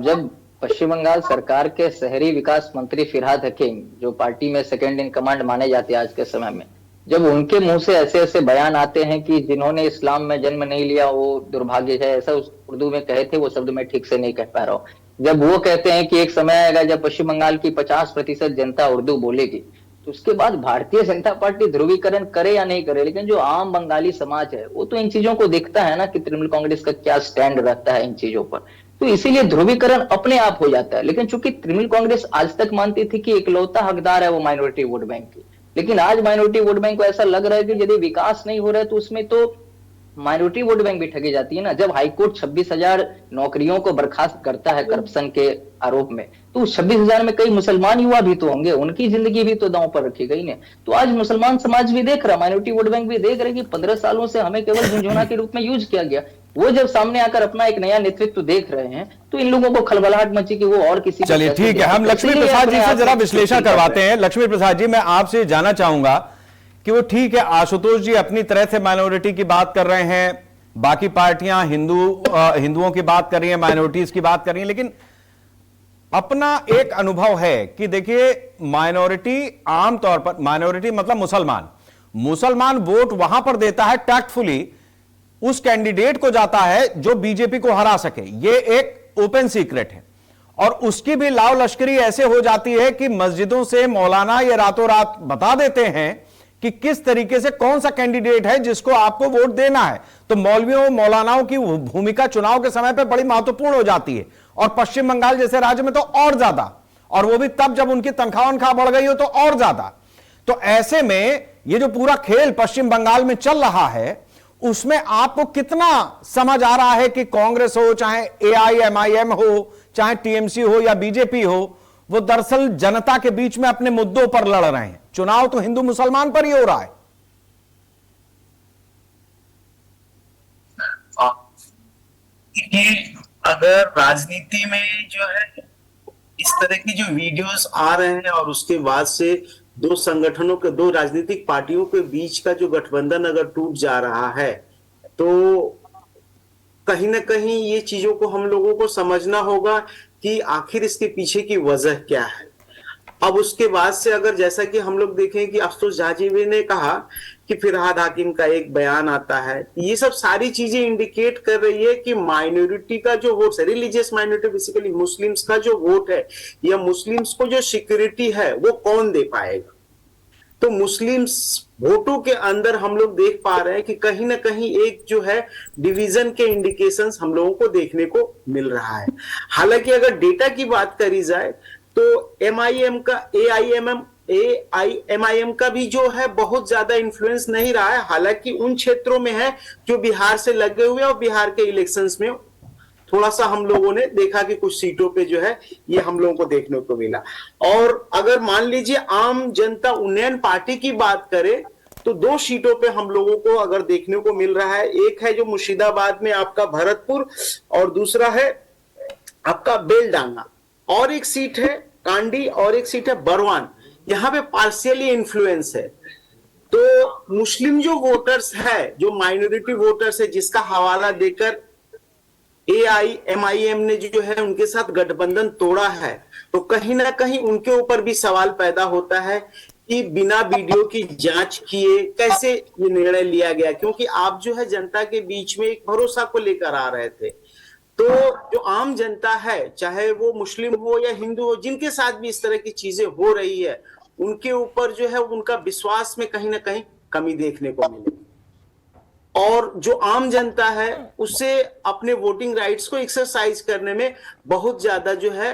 I: जब पश्चिम बंगाल सरकार के शहरी विकास मंत्री फिरहाद हकीम, जो पार्टी में सेकंड इन कमांड माने जाते हैं आज के समय में, जब उनके मुंह से ऐसे ऐसे बयान आते हैं कि जिन्होंने इस्लाम में जन्म नहीं लिया वो दुर्भाग्य है, ऐसा उर्दू में कहे थे, वो शब्द मैं ठीक से नहीं कह पा रहा हूं। जब वो कहते हैं कि एक समय आएगा जब पश्चिम बंगाल की 50% जनता उर्दू बोलेगी, तो उसके बाद भारतीय जनता पार्टी ध्रुवीकरण करे या नहीं करे, लेकिन जो आम बंगाली समाज है वो तो इन चीजों को देखता है ना कि तृणमूल कांग्रेस का क्या स्टैंड रहता है इन चीजों पर, तो इसीलिए ध्रुवीकरण अपने आप हो जाता है। लेकिन चूंकि तृणमूल कांग्रेस आज तक मानती थी कि इकलौता हकदार है वो माइनॉरिटी वोट बैंक की, लेकिन आज माइनॉरिटी वोट बैंक को ऐसा लग रहा है कि यदि विकास नहीं हो रहा है तो उसमें तो माइनॉरिटी वोट बैंक भी ठगी जाती है ना। जब हाईकोर्ट 26,000 नौकरियों को बर्खास्त करता है करप्शन के आरोप में, तो 26,000 में कई मुसलमान युवा भी तो होंगे, उनकी जिंदगी भी तो दांव पर रखी गई ने। तो आज मुसलमान समाज भी देख रहा, माइनॉरिटी वोट बैंक भी देख रहे कि 15 सालों से हमें केवल झुंझुना के रूप में यूज किया गया। वो जब सामने आकर अपना एक नया नेतृत्व देख रहे हैं तो इन लोगों को खलबलाहट मची कि वो और किसी।
E: चलिए ठीक है, हम लक्ष्मी प्रसाद जी से जरा विश्लेषण करवाते हैं। लक्ष्मी प्रसाद जी, मैं आपसे जानना चाहूंगा कि वो ठीक है, आशुतोष जी अपनी तरह से माइनॉरिटी की बात कर रहे हैं, बाकी पार्टियां हिंदुओं की बात कर रही हैं, माइनॉरिटीज की बात कर रही हैं, लेकिन अपना एक अनुभव है कि देखिए माइनॉरिटी आमतौर पर, माइनॉरिटी मतलब मुसलमान वोट वहां पर देता है टैक्टफुली, उस कैंडिडेट को जाता है जो बीजेपी को हरा सके। ये एक ओपन सीक्रेट है। और उसकी भी लाव लश्करी ऐसे हो जाती है कि मस्जिदों से मौलाना ये रातों रात बता देते हैं कि किस तरीके से कौन सा कैंडिडेट है जिसको आपको वोट देना है। तो मौलवियों मौलानाओं की भूमिका चुनाव के समय पर बड़ी महत्वपूर्ण हो जाती है, और पश्चिम बंगाल जैसे राज्य में तो और ज्यादा, और वो भी तब जब उनकी तनख्वाह बढ़ गई हो तो और ज्यादा। तो ऐसे में ये जो पूरा खेल पश्चिम बंगाल में चल रहा है, उसमें आपको कितना समझ आ रहा है कि कांग्रेस हो, चाहे एआईएमआईएम हो, चाहे टीएमसी हो या बीजेपी हो, वो दरअसल जनता के बीच में अपने मुद्दों पर लड़ रहे हैं। चुनाव तो हिंदू मुसलमान पर ही हो रहा है।
J: अगर राजनीति में जो है इस तरह की जो वीडियोस आ रहे हैं और उसके बाद से दो संगठनों के, दो राजनीतिक पार्टियों के बीच का जो गठबंधन अगर टूट जा रहा है, तो कहीं ना कहीं ये चीजों को हम लोगों को समझना होगा कि आखिर इसके पीछे की वजह क्या है। अब उसके बाद से अगर जैसा कि हम लोग देखें कि आशुतोष झा जी ने कहा कि फिरहाद हाकिम का एक बयान आता है। ये सब सारी चीजें इंडिकेट कर रही है कि माइनॉरिटी का जो वोट है, रिलीजियस माइनॉरिटी बेसिकली मुस्लिम्स का जो वोट है या मुस्लिम्स को जो सिक्योरिटी है वो कौन दे पाएगा। तो मुस्लिम्स वोटों के अंदर हम लोग देख पा रहे हैं कि कहीं ना कहीं एक जो है डिवीजन के इंडिकेशंस हम लोगों को देखने को मिल रहा है। हालांकि अगर डेटा की बात करी जाए तो एमआईएम का एआईएमआईएम का भी जो है बहुत ज्यादा इन्फ्लुएंस नहीं रहा है। हालांकि उन क्षेत्रों में है जो बिहार से लगे हुए और बिहार के इलेक्शंस में थोड़ा सा हम लोगों ने देखा कि कुछ सीटों पे जो है ये हम लोगों को देखने को मिला। और अगर मान लीजिए आम जनता उन्नयन पार्टी की बात करें तो 2 सीटों पे हम लोगों को अगर देखने को मिल रहा है, एक है जो मुर्शिदाबाद में आपका भरतपुर और दूसरा है आपका बेलडांगा, और एक सीट है कांडी और एक सीट है बरवान। यहाँ पे पार्शियली इन्फ्लुएंस है। तो मुस्लिम जो वोटर्स है, जो माइनॉरिटी वोटर्स है, जिसका हवाला देकर एआईएमआईएम ने जो है उनके साथ गठबंधन तोड़ा है, तो कहीं ना कहीं उनके ऊपर भी सवाल पैदा होता है कि बिना वीडियो की जांच किए कैसे ये निर्णय लिया गया। क्योंकि आप जो है जनता के बीच में एक भरोसा को लेकर आ रहे थे, तो जो आम जनता है, चाहे वो मुस्लिम हो या हिंदू हो, जिनके साथ भी इस तरह की चीजें हो रही है, उनके ऊपर जो है उनका विश्वास में कहीं ना कहीं कमी देखने को मिलेगी। और जो आम जनता है उसे अपने वोटिंग राइट्स को एक्सरसाइज करने में बहुत ज्यादा जो है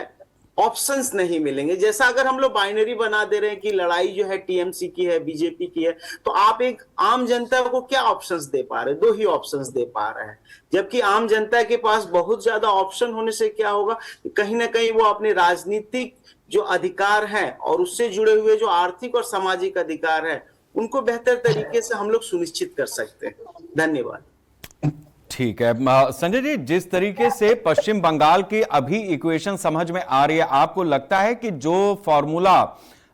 J: ऑप्शंस नहीं मिलेंगे। जैसा अगर हम लोग बाइनरी बना दे रहे हैं कि लड़ाई जो है टीएमसी की है, बीजेपी की है, तो आप एक आम जनता को क्या ऑप्शंस दे पा रहे हैं? 2 ही ऑप्शंस दे पा रहे हैं। जबकि आम जनता के पास बहुत ज्यादा ऑप्शन होने से क्या होगा, कहीं ना कहीं वो अपने राजनीतिक जो अधिकार है और उससे जुड़े हुए जो आर्थिक और सामाजिक अधिकार है उनको बेहतर तरीके से हम लोग सुनिश्चित कर सकते हैं। धन्यवाद।
E: ठीक है संजय जी, जिस तरीके से पश्चिम बंगाल की अभी इक्वेशन समझ में आ रही है, आपको लगता है कि जो फॉर्मूला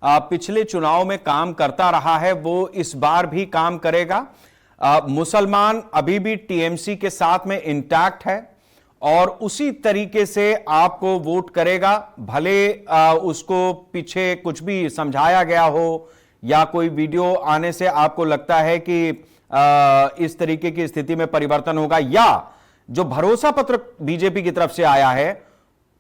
E: पिछले चुनाव में काम करता रहा है वो इस बार भी काम करेगा? मुसलमान अभी भी टीएमसी के साथ में इंटैक्ट है और उसी तरीके से आपको वोट करेगा, भले उसको पीछे कुछ भी समझाया गया हो या कोई वीडियो आने से आपको लगता है कि इस तरीके की स्थिति में परिवर्तन होगा, या जो भरोसा पत्र बीजेपी की तरफ से आया है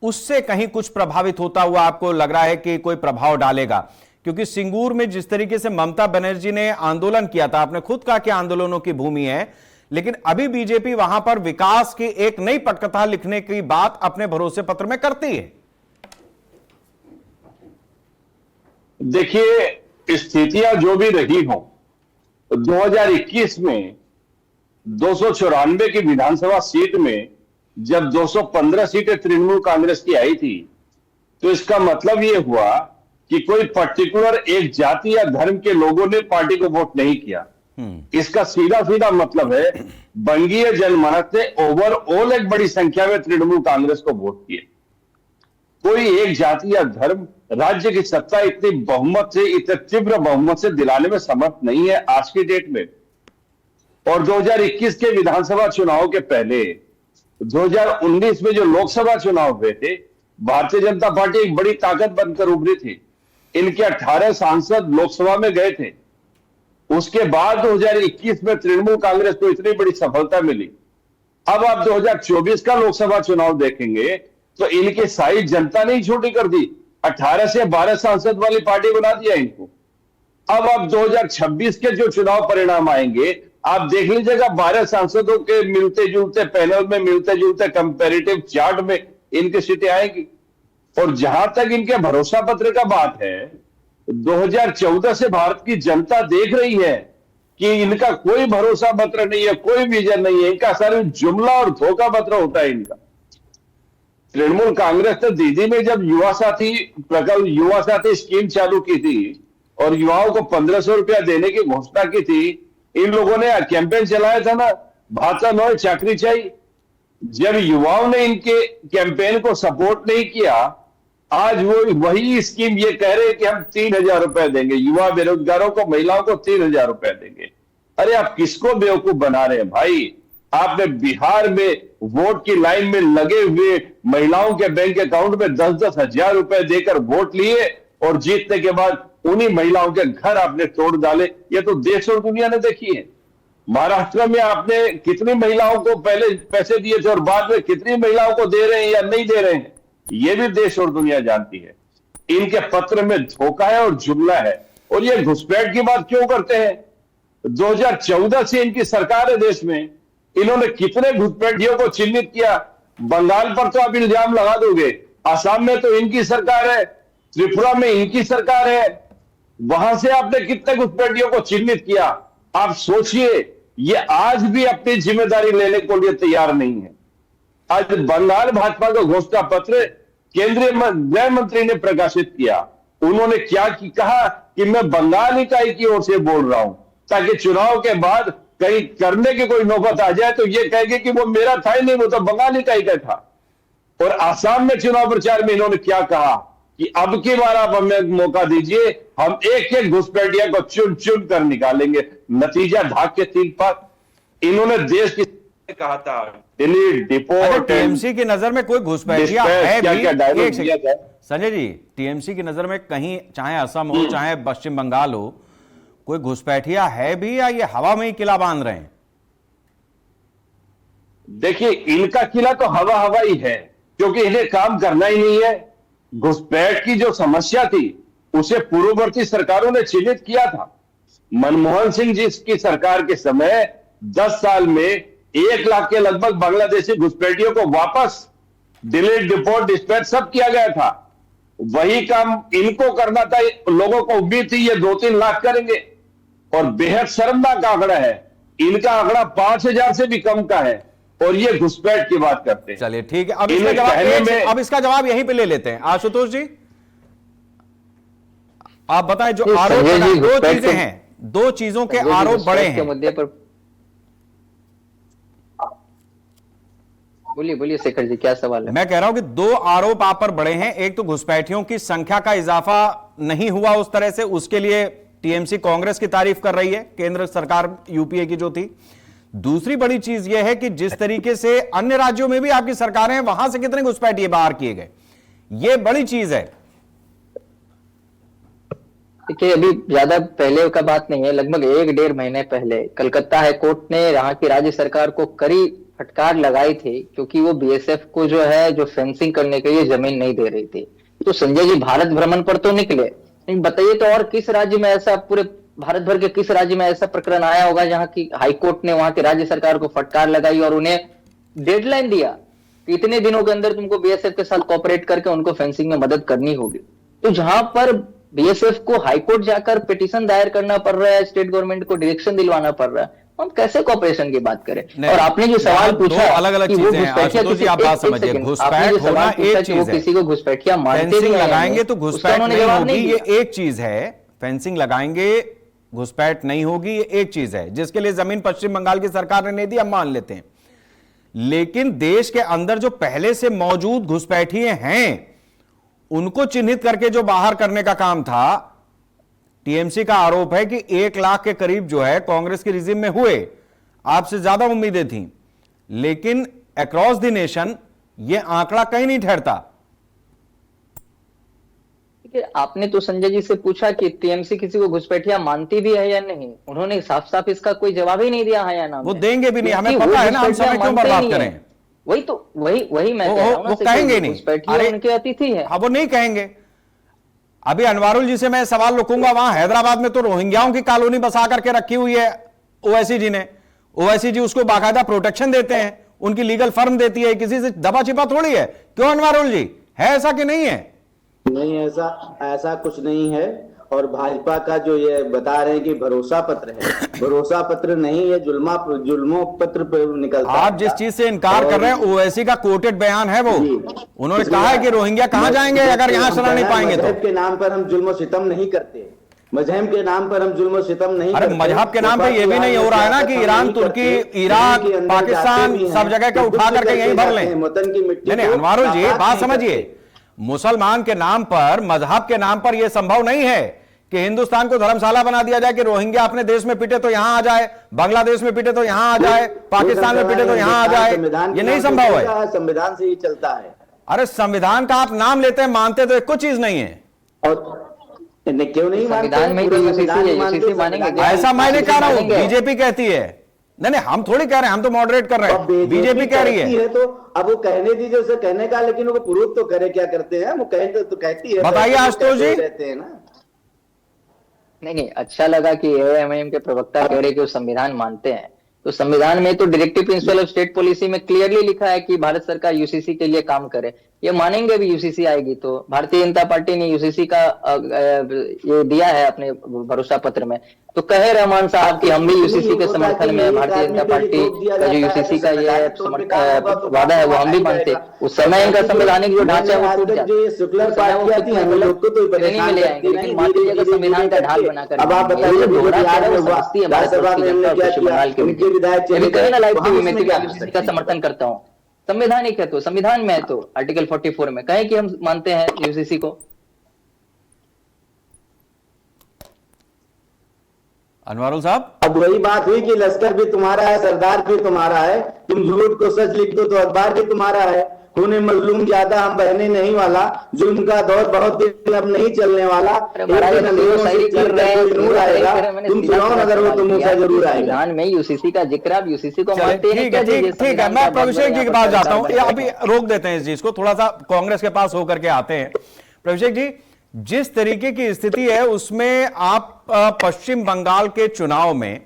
E: उससे कहीं कुछ प्रभावित होता हुआ आपको लग रहा है कि कोई प्रभाव डालेगा? क्योंकि सिंगूर में जिस तरीके से ममता बनर्जी ने आंदोलन किया था, आपने खुद कहा कि आंदोलनों की भूमि है, लेकिन अभी बीजेपी वहां पर विकास की एक नई पटकथा लिखने की बात अपने भरोसे पत्र में करती है।
G: देखिए, स्थितियां जो भी रही हों, 2021 में 294 की विधानसभा सीट में जब 215 सीटें तृणमूल कांग्रेस की आई थी, तो इसका मतलब यह हुआ कि कोई पर्टिकुलर एक जाति या धर्म के लोगों ने पार्टी को वोट नहीं किया। इसका सीधा सीधा मतलब है बंगीय जनमानस ने ओवरऑल एक बड़ी संख्या में तृणमूल कांग्रेस को वोट किए। कोई एक जाति या धर्म राज्य की सत्ता इतनी बहुमत से, इतने तीव्र बहुमत से दिलाने में समर्थ नहीं है आज की डेट में। और 2021 के विधानसभा चुनाव के पहले 2019 में जो लोकसभा चुनाव हुए थे, भारतीय जनता पार्टी एक बड़ी ताकत बनकर उभरी थी। इनके 18 सांसद लोकसभा में गए थे। उसके बाद 2021 में तृणमूल कांग्रेस को इतनी बड़ी सफलता मिली। अब आप 2024 का लोकसभा चुनाव देखेंगे तो इनकी साइज जनता ने ही छोटी कर दी, 18 से 12 सांसद वाली पार्टी बना दिया इनको। अब आप 2026 के जो चुनाव परिणाम आएंगे, आप देख लीजिएगा 12 सांसदों के मिलते जुलते पैनल में, मिलते जुलते कंपैरेटिव चार्ट में इनकी सीटें आएंगी। और जहां तक इनके भरोसा पत्र का बात है, 2014 से भारत की जनता देख रही है कि इनका कोई भरोसा पत्र नहीं है, कोई विजन नहीं है, इनका सारा जुमला और धोखा पत्र होता है इनका। तृणमूल कांग्रेस ने दीदी में जब युवा साथी स्कीम चालू की थी और युवाओं को 1500 रुपया देने की घोषणा की थी, इन लोगों ने कैंपेन चलाया था ना, भाता नोए चाकरी चाहिए। जब युवाओं ने इनके कैंपेन को सपोर्ट नहीं किया, आज वो वही स्कीम ये कह रहे हैं कि हम 3000 रुपए देंगे युवा बेरोजगारों को, महिलाओं को 3000 रुपए देंगे। अरे आप किसको बेवकूफ बना रहे हैं भाई? आपने बिहार में वोट की लाइन में लगे हुए महिलाओं के बैंक अकाउंट में 10-10 हजार रुपए देकर वोट लिए और जीतने के बाद उन्हीं महिलाओं के घर आपने तोड़ डाले। ये तो देश और दुनिया ने देखी है। महाराष्ट्र में आपने कितनी महिलाओं को पहले पैसे दिए थे और बाद में कितनी महिलाओं को दे रहे हैं या नहीं दे रहे हैं, ये भी देश और दुनिया जानती है। इनके पत्र में धोखा है और जुमला है। और ये घुसपैठ की बात क्यों करते हैं? 2014 से इनकी सरकार है देश में, इन्होंने कितने घुसपैठियों को चिन्हित किया? बंगाल पर तो आप इल्जाम लगा दोगे, असम में तो इनकी सरकार है, त्रिपुरा में इनकी सरकार है, वहां से आपने कितने घुसपैठियों को चिन्हित किया? आप सोचिए, ये आज भी अपनी जिम्मेदारी लेने को लिए तैयार नहीं है। आज बंगाल भाजपा का घोषणा पत्र केंद्रीय गृह मंत्री ने प्रकाशित किया। उन्होंने क्या कहा कि मैं बंगाल इकाई की ओर से बोल रहा हूं, ताकि चुनाव के बाद कहीं करने की कोई नौबत आ जाए तो ये कहेंगे कि वो मेरा था ही नहीं, वो तो बंगाल इकाई का था। और आसाम में चुनाव प्रचार में इन्होंने क्या कहा कि अब की बार आप हमें मौका दीजिए, हम एक एक घुसपैठिया को चुन चुन कर निकालेंगे। नतीजा ढाक के 3 पार। इन्होंने देश की कहा था दिल्ली डिपोर्ट।
E: टीएमसी की नजर में कोई घुसपैठिया है भी?
G: एक सेकंड
E: संजय जी, टीएमसी की नजर में कहीं, चाहे असम हो चाहे पश्चिम बंगाल हो, कोई घुसपैठिया है भी या ये हवा में ही किला बांध रहे हैं?
G: देखिए, इनका किला तो हवा हवा ही है, क्योंकि इन्हें काम करना ही नहीं है। घुसपैठ की जो समस्या थी उसे पूर्ववर्ती सरकारों ने चिन्हित किया था। मनमोहन सिंह जी की सरकार के समय 10 साल में 1 लाख के लगभग बांग्लादेशी घुसपैठियों को वापस दिल्ली डिपोर्ट डिस्पैच सब किया गया था। वही काम इनको करना था। लोगों को उम्मीद थी ये 2-3 लाख करेंगे, और बेहद शर्मनाक आंकड़ा है। इनका आंकड़ा 5000 से भी कम का है, और ये घुसपैठ की बात करते हैं।
E: चलिए ठीक है, अब इसका जवाब यहीं पे ले लेते हैं। आशुतोष जी, आप बताएं, जो आरोप, 2 चीजें हैं, 2 चीजों के आरोप बड़े हैं
I: मुद्दे पर। बोलिए शेखर जी, क्या सवाल है?
E: मैं कह रहा हूं कि 2 आरोप आप पर बड़े हैं। एक तो घुसपैठियों की संख्या का इजाफा नहीं हुआ उस तरह से, उसके लिए टीएमसी कांग्रेस की तारीफ कर रही है, केंद्र सरकार यूपीए की जो थी। दूसरी बड़ी चीज यह है कि जिस तरीके से अन्य राज्यों में भी आपकी सरकारें हैं, वहां से कितने घुसपैठिए बाहर किए गए, यह बड़ी चीज है।
I: देखिए, अभी ज्यादा पहले का बात नहीं है, लगभग 1-1.5 महीने पहले कलकत्ता हाईकोर्ट ने यहाँ की राज्य सरकार को कड़ी फटकार लगाई थी, क्योंकि वो बीएसएफ को जो है जो फेंसिंग करने के लिए जमीन नहीं दे रही थी। तो संजय जी भारत भ्रमण पर तो निकले, लेकिन बताइए तो और किस राज्य में ऐसा, पूरे भारत भर के किस राज्य में ऐसा प्रकरण आया होगा जहां की हाईकोर्ट ने वहां की राज्य सरकार को फटकार लगाई और उन्हें डेडलाइन दिया कि इतने दिनों के अंदर तुमको बीएसएफ के साथ कोऑपरेट करके उनको फेंसिंग में मदद करनी होगी। तो जहां पर बीएसएफ को हाईकोर्ट जाकर पिटीशन दायर करना पड़ रहा है, स्टेट गवर्नमेंट को डायरेक्शन दिलवाना पड़ रहा है, हम कैसे कोऑपरेशन की बात करें? और आपने जो सवाल पूछा,
E: अलग-अलग चीजें हैं आशुतोष जी, आप बात समझिए। घुसपैठ होना एक चीज है,
I: किसी को घुसपैठिया मानते
E: फेंसिंग लगाएंगे तो घुसपैठ नहीं होगी, ये एक चीज है। फेंसिंग लगाएंगे घुसपैठ नहीं होगी, ये एक चीज है, जिसके लिए जमीन पश्चिम बंगाल की सरकार ने नहीं दी, हम मान लेते हैं। लेकिन देश के अंदर जो पहले से मौजूद घुसपैठिए हैं, उनको चिन्हित करके जो बाहर करने का काम था, टीएमसी का आरोप है कि 1 लाख के करीब जो है कांग्रेस के रिजिम में हुए। आपसे ज्यादा उम्मीदें थी, लेकिन अक्रॉस द नेशन यह आंकड़ा कहीं नहीं ठहरता।
I: आपने तो संजय जी से पूछा कि टीएमसी किसी को घुसपैठिया मानती भी है या नहीं, उन्होंने साफ साफ इसका कोई जवाब ही नहीं दिया है या ना।
E: वो देंगे भी नहीं, हमें पता है ना, हम समय क्यों बर्बाद करें।
I: वही मैं कह रहा हूं,
E: वो कहेंगे नहीं,
I: अरे उनके अतिथि है।
E: वो नहीं कहेंगे। अभी अनवारुल जी से मैं सवाल रुकूंगा, वहां हैदराबाद में तो रोहिंग्याओं की कॉलोनी बसा करके रखी हुई है ओवैसी जी ने। ओवैसी जी उसको बाकायदा प्रोटेक्शन देते हैं, उनकी लीगल फर्म देती है, किसी से दबा छिपा थोड़ी है। क्यों अनवारुल जी, है ऐसा कि नहीं है?
H: नहीं, ऐसा कुछ नहीं है। और भाजपा का जो ये बता रहे हैं कि भरोसा पत्र है, भरोसा पत्र नहीं है, जुल्मों पत्र पे निकलता है।
E: आप जिस चीज से इनकार कर रहे हैं, ओवैसी का कोटेड बयान है वो। उन्होंने कहा है कि रोहिंग्या कहां जाएंगे अगर यहां शरण नहीं पाएंगे तो।
H: मजहब के नाम पर हम जुल्म सितम नहीं करते, मजहब के नाम पर हम जुल्म सितम नहीं करते।
E: अरे मजहब के नाम पे ये भी नहीं हो रहा है ना कि ईरान, तुर्की, इराक, पाकिस्तान सब जगह का उठा करके यहीं भर लें।
H: वतन की मिट्टी।
E: नहीं, अनवारुल जी बात समझिए, मुसलमान के नाम पर, मजहब के नाम पर यह संभव नहीं है कि हिंदुस्तान को धर्मशाला बना दिया जाए कि रोहिंग्या अपने देश में पिटे तो यहां आ जाए, बांग्लादेश में पिटे तो यहां आ जाए, पाकिस्तान में पिटे तो यहां आ जाए। ये नहीं संभव है,
H: संविधान से ही चलता है।
E: अरे संविधान का आप नाम लेते हैं, मानते तो एक कुछ चीज नहीं है।
H: और क्यों नहीं मानते?
I: संविधान में
H: पूरे
I: तो
H: संविधान
I: यूसीसी है,
H: मानते,
I: यूसीसी मानेंगे
H: संविधान
I: क्या?
E: ऐसा मैं नहीं कह रहा हूं,
I: मानेंगे।
E: बीजेपी कहती है। नहीं नहीं, हम थोड़ी कह रहे हैं, हम तो मॉडरेट कर रहे हैं, बीजेपी कह रही
H: कहती
E: है।
H: तो अब वो कहने दीजिए उसे कहने का, लेकिन वो प्रूफ तो करे, क्या करते हैं वो कहते तो कहती है।
E: बताइए आशुतोष जी।
H: रहते हैं ना।
I: नहीं, अच्छा लगा कि एआईएमआईएम के प्रवक्ता कह रहे कि वो संविधान मानते हैं। तो संविधान में तो directive principle of state policy में क्लियरली लिखा है कि भारत सरकार यूसीसी के लिए काम करे। ये मानेंगे भी यूसीसी आएगी तो। भारतीय जनता पार्टी ने यूसीसी का ये दिया है अपने भरोसा पत्र में। तो कहे रहमान साहब कि हम भी यूसीसी के समर्थन में, भारतीय जनता पार्टी का जो यूसीसी का ये वादा है वो हम भी मानते। उस समय इनका संवैधानिक जो ढांचा है वो टूट जाता है, ट्रेनिंग में ले आएंगे, लेकिन मान लीजिए अगर संविधान का ढाल बनाकर
H: अब आप बताइए,
I: यूसीसी का समर्थन करता हूँ। संवैधानिक है तो, संविधान में है तो, आर्टिकल 44 में कहे कि हम मानते हैं यूसीसी को।
E: अनवरुल साहब,
H: अब वही बात हुई कि लश्कर भी तुम्हारा है, सरदार भी तुम्हारा है, तुम झूठ को सच लिख दो तो अखबार भी तुम्हारा है। खूने मजलूम ज्यादा हम बहने नहीं वाला, जुल्म का दौर बहुत दिन अब नहीं चलने वाला। नूर आएगा, तुम सुनाओ अगर वो तुम मुझसे जरूर आएगा।
I: संविधान में यूसीसी का जिक्र, आप यूसीसी को मानते हैं?
E: ठीक है, मैं प्रभुषेक जी के पास जाता हूं। अभी रोक देते हैं इस चीज को, थोड़ा सा कांग्रेस के पास होकर के आते हैं। प्रभुषेक जी, जिस तरीके की स्थिति है उसमें आप पश्चिम बंगाल के चुनाव में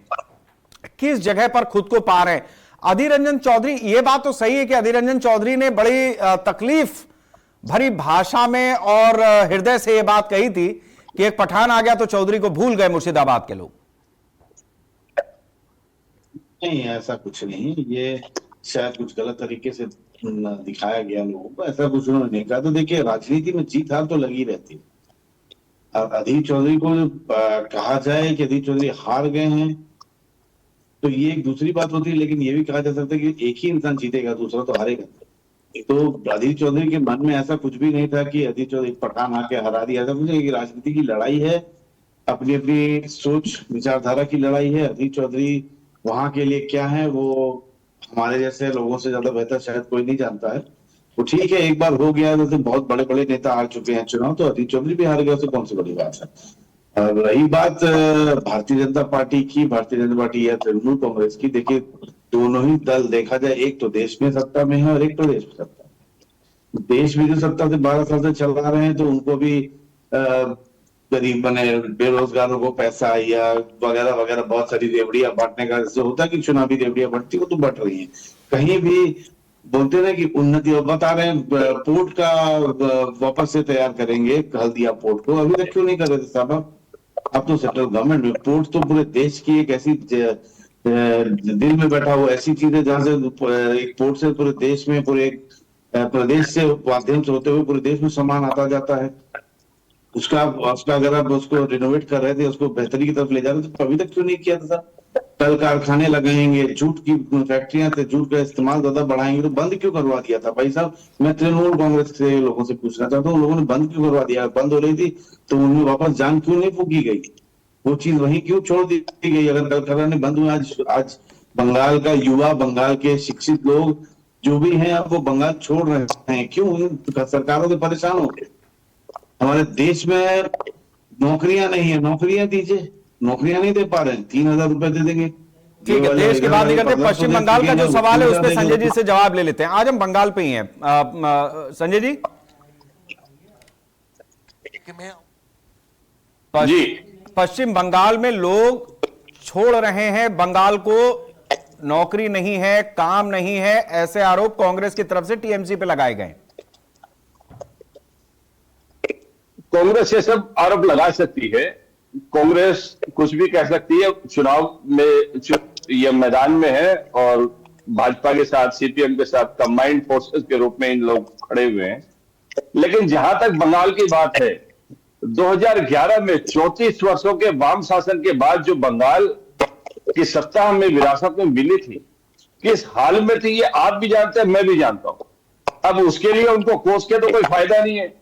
E: किस जगह पर खुद को पा रहे हैं? अधीर रंजन चौधरी, यह बात तो सही है कि अधीर रंजन चौधरी ने बड़ी तकलीफ भरी भाषा में और हृदय से यह बात कही थी कि एक पठान आ गया तो चौधरी को भूल गए मुर्शिदाबाद के लोग।
B: नहीं, ऐसा कुछ नहीं, ये शायद कुछ गलत तरीके से दिखाया गया लोगों को, ऐसा कुछ उन्होंने नहीं कहा। तो देखिए, राजनीति में जीत हार तो लगी रहती है। अब अधीर चौधरी को कहा जाए कि अधीर चौधरी हार गए हैं तो ये एक दूसरी बात होती है, लेकिन ये भी कहा जा सकता है कि एक ही इंसान जीतेगा, दूसरा तो हारेगा। तो अधीर चौधरी के मन में ऐसा कुछ भी नहीं था कि अधीर चौधरी पठान आके हरा दिया। ऐसा कुछ नहीं, राजनीति की लड़ाई है, अपनी अपनी सोच विचारधारा की लड़ाई है। अधीर चौधरी वहां के लिए क्या है वो हमारे जैसे लोगों से ज्यादा बेहतर शायद कोई नहीं जानता है। वो ठीक है, एक बार हो गया है, तो बहुत बड़े बड़े नेता हार चुके हैं चुनाव, तो अधीर चौधरी भी हार गया, तो कौन सी बड़ी बात है। रही बात भारतीय जनता पार्टी की, भारतीय जनता पार्टी या तृणमूल कांग्रेस की, देखिए दोनों ही दल देखा जाए, एक तो देश में सत्ता में है और एक प्रदेश में सत्ता में। देश में जो सत्ता से 12 साल से चला रहे हैं तो उनको भी गरीब बने बेरोजगारों को पैसा या वगैरह वगैरह बहुत सारी रेवड़ियां बांटने का जैसे होता है कि चुनावी रेवड़ियां बढ़ती वो तो बढ़ रही है। कहीं भी बोलते ना कि उन्नति, और बता रहे हैं पोर्ट का वापस से तैयार करेंगे, हल्दिया पोर्ट को, अभी तक क्यों नहीं कर रहे थे साहब? अब तो सेंट्रल गवर्नमेंट में पोर्ट तो पूरे देश की एक ऐसी दिल में बैठा हुआ ऐसी चीज है जहां से एक पोर्ट से पूरे देश में, पूरे एक प्रदेश से माध्यम से होते हुए पूरे देश में सामान आता जाता है। उसका अगर आप उसको रिनोवेट कर रहे थे, उसको बेहतरी की तरफ ले जा रहे थे, तो अभी तक क्यों नहीं किया था? कल कारखाने लगाएंगे, जूट की फैक्ट्रियां थे, जूट का इस्तेमाल ज्यादा बढ़ाएंगे, तो बंद क्यों करवा दिया था? भाई साहब, मैं तृणमूल कांग्रेस के लोगों से पूछना चाहता हूँ, लोगों ने बंद क्यों करवा दिया? बंद हो रही थी तो उनमें वापस जान क्यों नहीं फूकी गई? वो चीज वहीं क्यों छोड़ दी गई? अगर कल कारखाने बंद हुए, आज बंगाल का युवा, बंगाल के शिक्षित लोग जो भी हैं, अब वो बंगाल छोड़ रहे हैं, क्यों? सरकारों से परेशान हो गए। हमारे देश में नौकरियां नहीं है, नौकरियां दीजिए, नौकरियां नहीं दे पा रहे हैं, 3,000 रुपए दे देंगे।
E: ठीक है, देश की बात नहीं करते, पश्चिम बंगाल का जो सवाल है उस पर संजय जी से जवाब ले लेते हैं। आज हम बंगाल पे ही हैं, संजय जी। जी, पश्चिम बंगाल में लोग छोड़ रहे हैं बंगाल को, नौकरी नहीं है, काम नहीं है, ऐसे आरोप कांग्रेस की तरफ से टीएमसी पे लगाए गए।
G: कांग्रेस ये सब आरोप लगा सकती है, कांग्रेस कुछ भी कह सकती है, चुनाव में ये मैदान में है और भाजपा के साथ, सीपीएम के साथ कंबाइंड फोर्सेस के रूप में इन लोग खड़े हुए हैं। लेकिन जहां तक बंगाल की बात है, 2011 में 34 वर्षों के वाम शासन के बाद जो बंगाल की सत्ता हमें विरासत में मिली थी, किस हाल में थी ये आप भी जानते हैं, मैं भी जानता हूं। अब उसके लिए उनको कोस के तो कोई फायदा नहीं है।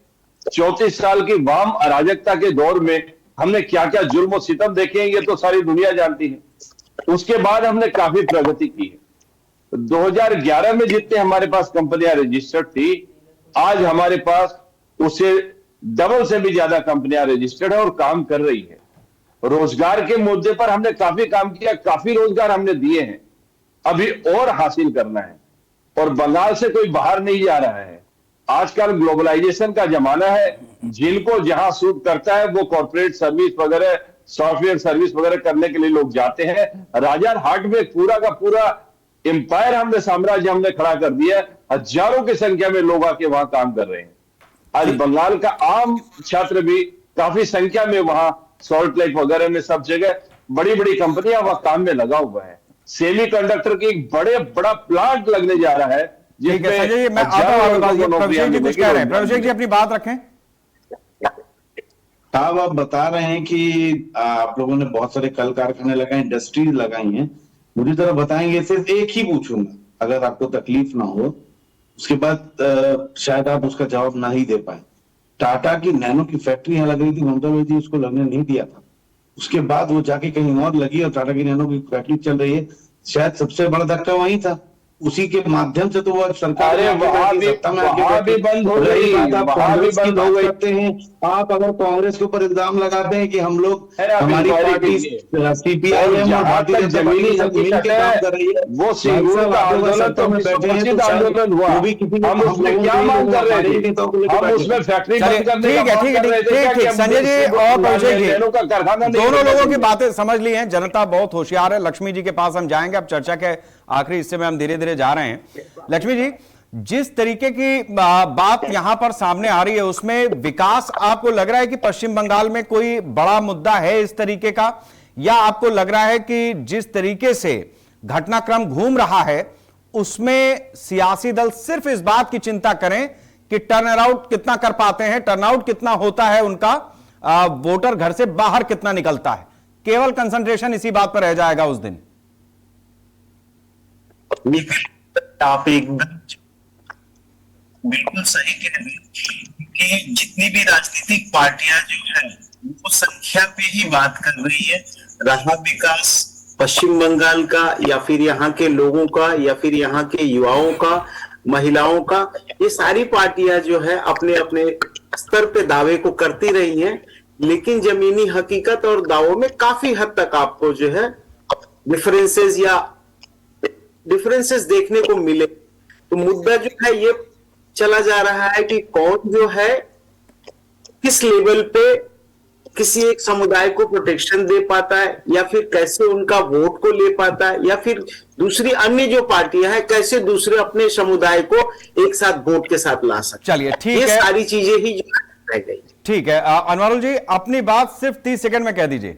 G: 34 साल की वाम अराजकता के दौर में हमने क्या क्या जुल्म और सितम देखे हैं, ये तो सारी दुनिया जानती है। उसके बाद हमने काफी प्रगति की है। 2011 में जितने हमारे पास कंपनियां रजिस्टर्ड थी, आज हमारे पास उससे डबल से भी ज्यादा कंपनियां रजिस्टर्ड है और काम कर रही है। रोजगार के मुद्दे पर हमने काफी काम किया, काफी रोजगार हमने दिए हैं, अभी और हासिल करना है। और बंगाल से कोई बाहर नहीं जा रहा है। आजकल ग्लोबलाइजेशन का जमाना है, जिनको जहां सूट करता है वो कॉर्पोरेट सर्विस वगैरह, सॉफ्टवेयर सर्विस वगैरह करने के लिए लोग जाते हैं। राजा हाट में पूरा का पूरा एम्पायर हमने, साम्राज्य हमने खड़ा कर दिया है। हजारों की संख्या में लोग आके वहां काम कर रहे हैं। आज बंगाल का आम छात्र भी काफी संख्या में वहां सॉल्ट लेक वगैरह में सब जगह बड़ी बड़ी कंपनियां वहां काम में लगा हुआ है। सेमीकंडक्टर की एक बड़ा प्लांट लगने जा रहा है।
E: ठीक है संजय जी, मैं आता हूं आपके पास। प्रभुशेख जी कुछ कह रहे हैं। प्रभुशेख जी अपनी बात रखें।
B: साहब आप बता रहे हैं कि आप लोगों ने बहुत सारे कल कारखाने लगाए, इंडस्ट्रीज लगाई हैं। मुझे जरा बताएंगे, सिर्फ एक ही पूछूंगा, अगर आपको तकलीफ ना हो, उसके बाद शायद आप उसका जवाब ना ही दे पाए। टाटा की नैनो की फैक्ट्री यहाँ लग रही थी, ममता बनर्जी उसको लगने नहीं दिया था। उसके बाद वो जाके कहीं और लगी और टाटा की नैनो की फैक्ट्री चल रही है। शायद सबसे बड़ा धक्का वही था। उसी के माध्यम से तो वो सरकार
G: वहां भी बंद हो गई, वहां भी बंद हो गई।
B: करते हैं आप, अगर कांग्रेस के ऊपर इल्जाम लगाते हैं कि हम लोग, हमारी पार्टी सीपीआईएम और भारतीय जनता
G: जमीनी
B: पार्टी के काम कर रही है,
G: वो सिंगूर का आंदोलन तो विश्वप्रसिद्ध आंदोलन हुआ। हम उसमें क्या मांग कर रहे थे? हम उसमें फैक्ट्री बंद करने का मांग कर रहे थे।
E: ठीक संजय जी और प्रभुशेख जी दोनों लोगों की बातें समझ ली हैं। जनता बहुत होशियार है। लक्ष्मी जी के पास हम जाएंगे। अब चर्चा के आखिरी हिस्से में हम धीरे धीरे जा रहे हैं। लक्ष्मी जी, जिस तरीके की बात यहां पर सामने आ रही है, उसमें विकास आपको लग रहा है कि पश्चिम बंगाल में कोई बड़ा मुद्दा है इस तरीके का, या आपको लग रहा है कि जिस तरीके से घटनाक्रम घूम रहा है उसमें सियासी दल सिर्फ इस बात की चिंता करें कि टर्नआउट कितना कर पाते हैं, टर्नआउट कितना होता है उनका, वोटर घर से बाहर कितना निकलता है, केवल कंसंट्रेशन इसी बात पर रह जाएगा उस दिन?
J: आप एकदम बिल्कुल सही कह रहे हैं कि जितनी भी राजनीतिक पार्टियां जो है वो संख्या पे ही बात कर रही है। रहा विकास पश्चिम बंगाल का या फिर यहाँ के लोगों का या फिर यहाँ के युवाओं का, महिलाओं का, ये सारी पार्टियां जो है अपने अपने स्तर पे दावे को करती रही हैं, लेकिन जमीनी हकीकत और दावों में काफी हद तक आपको जो है डिफरेंसेस देखने को मिले। तो मुद्दा जो है ये चला जा रहा है कि कौन जो है किस लेवल पे किसी एक समुदाय को प्रोटेक्शन दे पाता है, या फिर कैसे उनका वोट को ले पाता है, या फिर दूसरी अन्य जो पार्टियां हैं कैसे दूसरे अपने समुदाय को एक साथ वोट के साथ ला सकते।
E: चलिए ठीक है,
J: ये सारी चीजें ही जो रह गई।
E: ठीक है अनवरुल जी, अपनी बात सिर्फ 30 सेकंड में कह दीजिए,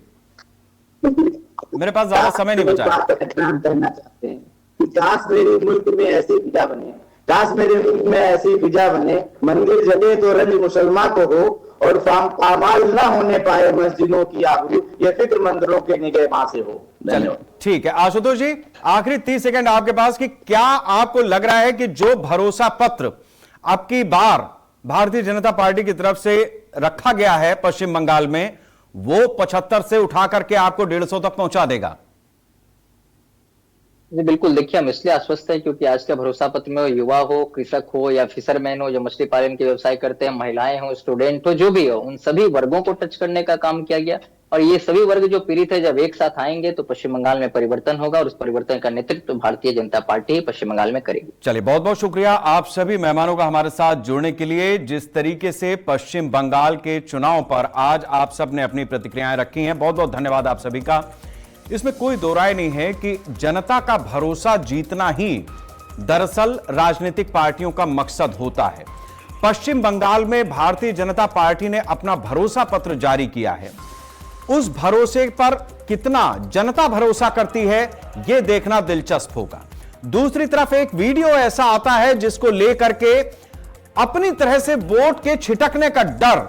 E: मेरे पास ज्यादा समय नहीं बचा।
H: कहना चाहते हैं कि काश मेरे मुल्क में ऐसी फिजा बने, काश मेरे मुल्क में ऐसी फिजा बने, मंदिर जले तो रंज मुसलमान को हो और पामाल न होने पाए मस्जिदों की आबरू, ये फिक्र मंदिरों के निगहबान से हो। धन्यवाद।
E: ठीक है आशुतोष जी, आखिरी 30 सेकंड आपके पास कि क्या आपको लग रहा है कि जो भरोसा पत्र अब की बार भारतीय जनता पार्टी की तरफ से रखा गया है पश्चिम बंगाल में, वो 75 से उठा करके आपको 150 तक पहुंचा देगा?
I: जी बिल्कुल, देखिए हम इसलिए आश्वस्त हैं क्योंकि आज के भरोसा पत्र में युवा हो, कृषक हो या फिशरमैन हो जो मछली पालन के व्यवसाय करते हैं, महिलाएं हो, स्टूडेंट हो, जो भी हो, उन सभी वर्गों को टच करने का काम किया गया। और ये सभी वर्ग जो पीड़ित है जब एक साथ आएंगे तो पश्चिम बंगाल में परिवर्तन होगा, और उस परिवर्तन का नेतृत्व भारतीय जनता पार्टी पश्चिम बंगाल में करेगी।
E: चलिए बहुत बहुत शुक्रिया आप सभी मेहमानों का हमारे साथ जुड़ने के लिए। जिस तरीके से पश्चिम बंगाल के चुनाव पर आज आप सब ने अपनी प्रतिक्रियाएं रखी हैं, बहुत बहुत धन्यवाद आप सभी का। इसमें कोई दो राय नहीं है कि जनता का भरोसा जीतना ही दरअसल राजनीतिक पार्टियों का मकसद होता है। पश्चिम बंगाल में भारतीय जनता पार्टी ने अपना भरोसा पत्र जारी किया है। उस भरोसे पर कितना जनता भरोसा करती है यह देखना दिलचस्प होगा। दूसरी तरफ एक वीडियो ऐसा आता है जिसको लेकर के अपनी तरह से वोट के छिटकने का डर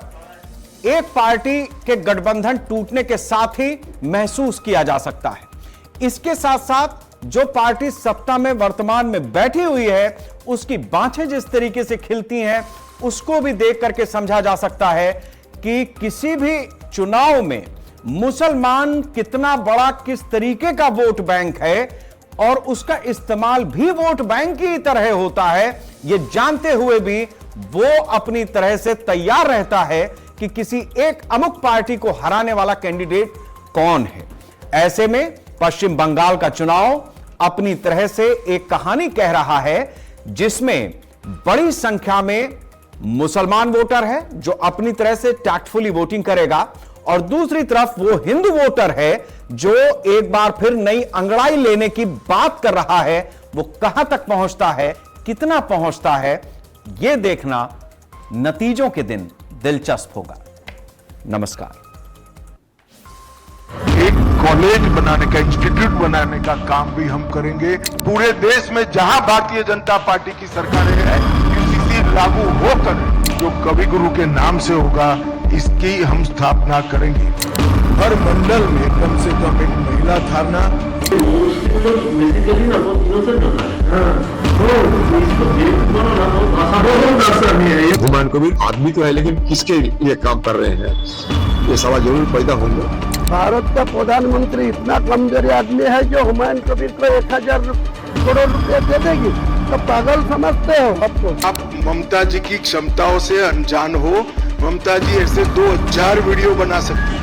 E: एक पार्टी के गठबंधन टूटने के साथ ही महसूस किया जा सकता है। इसके साथ साथ जो पार्टी सत्ता में वर्तमान में बैठी हुई है उसकी बाँछें जिस तरीके से खिलती हैं उसको भी देख करके समझा जा सकता है कि किसी भी चुनाव में मुसलमान कितना बड़ा किस तरीके का वोट बैंक है और उसका इस्तेमाल भी वोट बैंक की तरह होता है, यह जानते हुए भी वो अपनी तरह से तैयार रहता है कि किसी एक अमुक पार्टी को हराने वाला कैंडिडेट कौन है। ऐसे में पश्चिम बंगाल का चुनाव अपनी तरह से एक कहानी कह रहा है, जिसमें बड़ी संख्या में मुसलमान वोटर है जो अपनी तरह से टैक्टफुली वोटिंग करेगा, और दूसरी तरफ वो हिंदू वोटर है जो एक बार फिर नई अंगड़ाई लेने की बात कर रहा है। वो कहां तक पहुंचता है, कितना पहुंचता है, यह देखना नतीजों के दिन दिलचस्प होगा। नमस्कार।
A: एक कॉलेज बनाने का, इंस्टीट्यूट बनाने का काम भी हम करेंगे। पूरे देश में जहां भारतीय जनता पार्टी की सरकारें हैं, यूसीसी लागू होकर जो कवि गुरु के नाम से होगा, इसकी हम स्थापना करेंगे। हर मंडल में कम से कम एक महिला थाना।
C: हुमायूं कबीर आदमी तो है, लेकिन किसके लिए काम कर रहे हैं, ये सवाल जरूर पैदा होंगे।
D: भारत का प्रधानमंत्री इतना कमजोरी आदमी है जो हुमायूं कबीर को 1000 करोड़ रुपए दे देगी, तो पागल समझते हो आपको?
A: आप ममता जी की क्षमताओं से अनजान हो। ममता जी ऐसे 2000 वीडियो बना सकती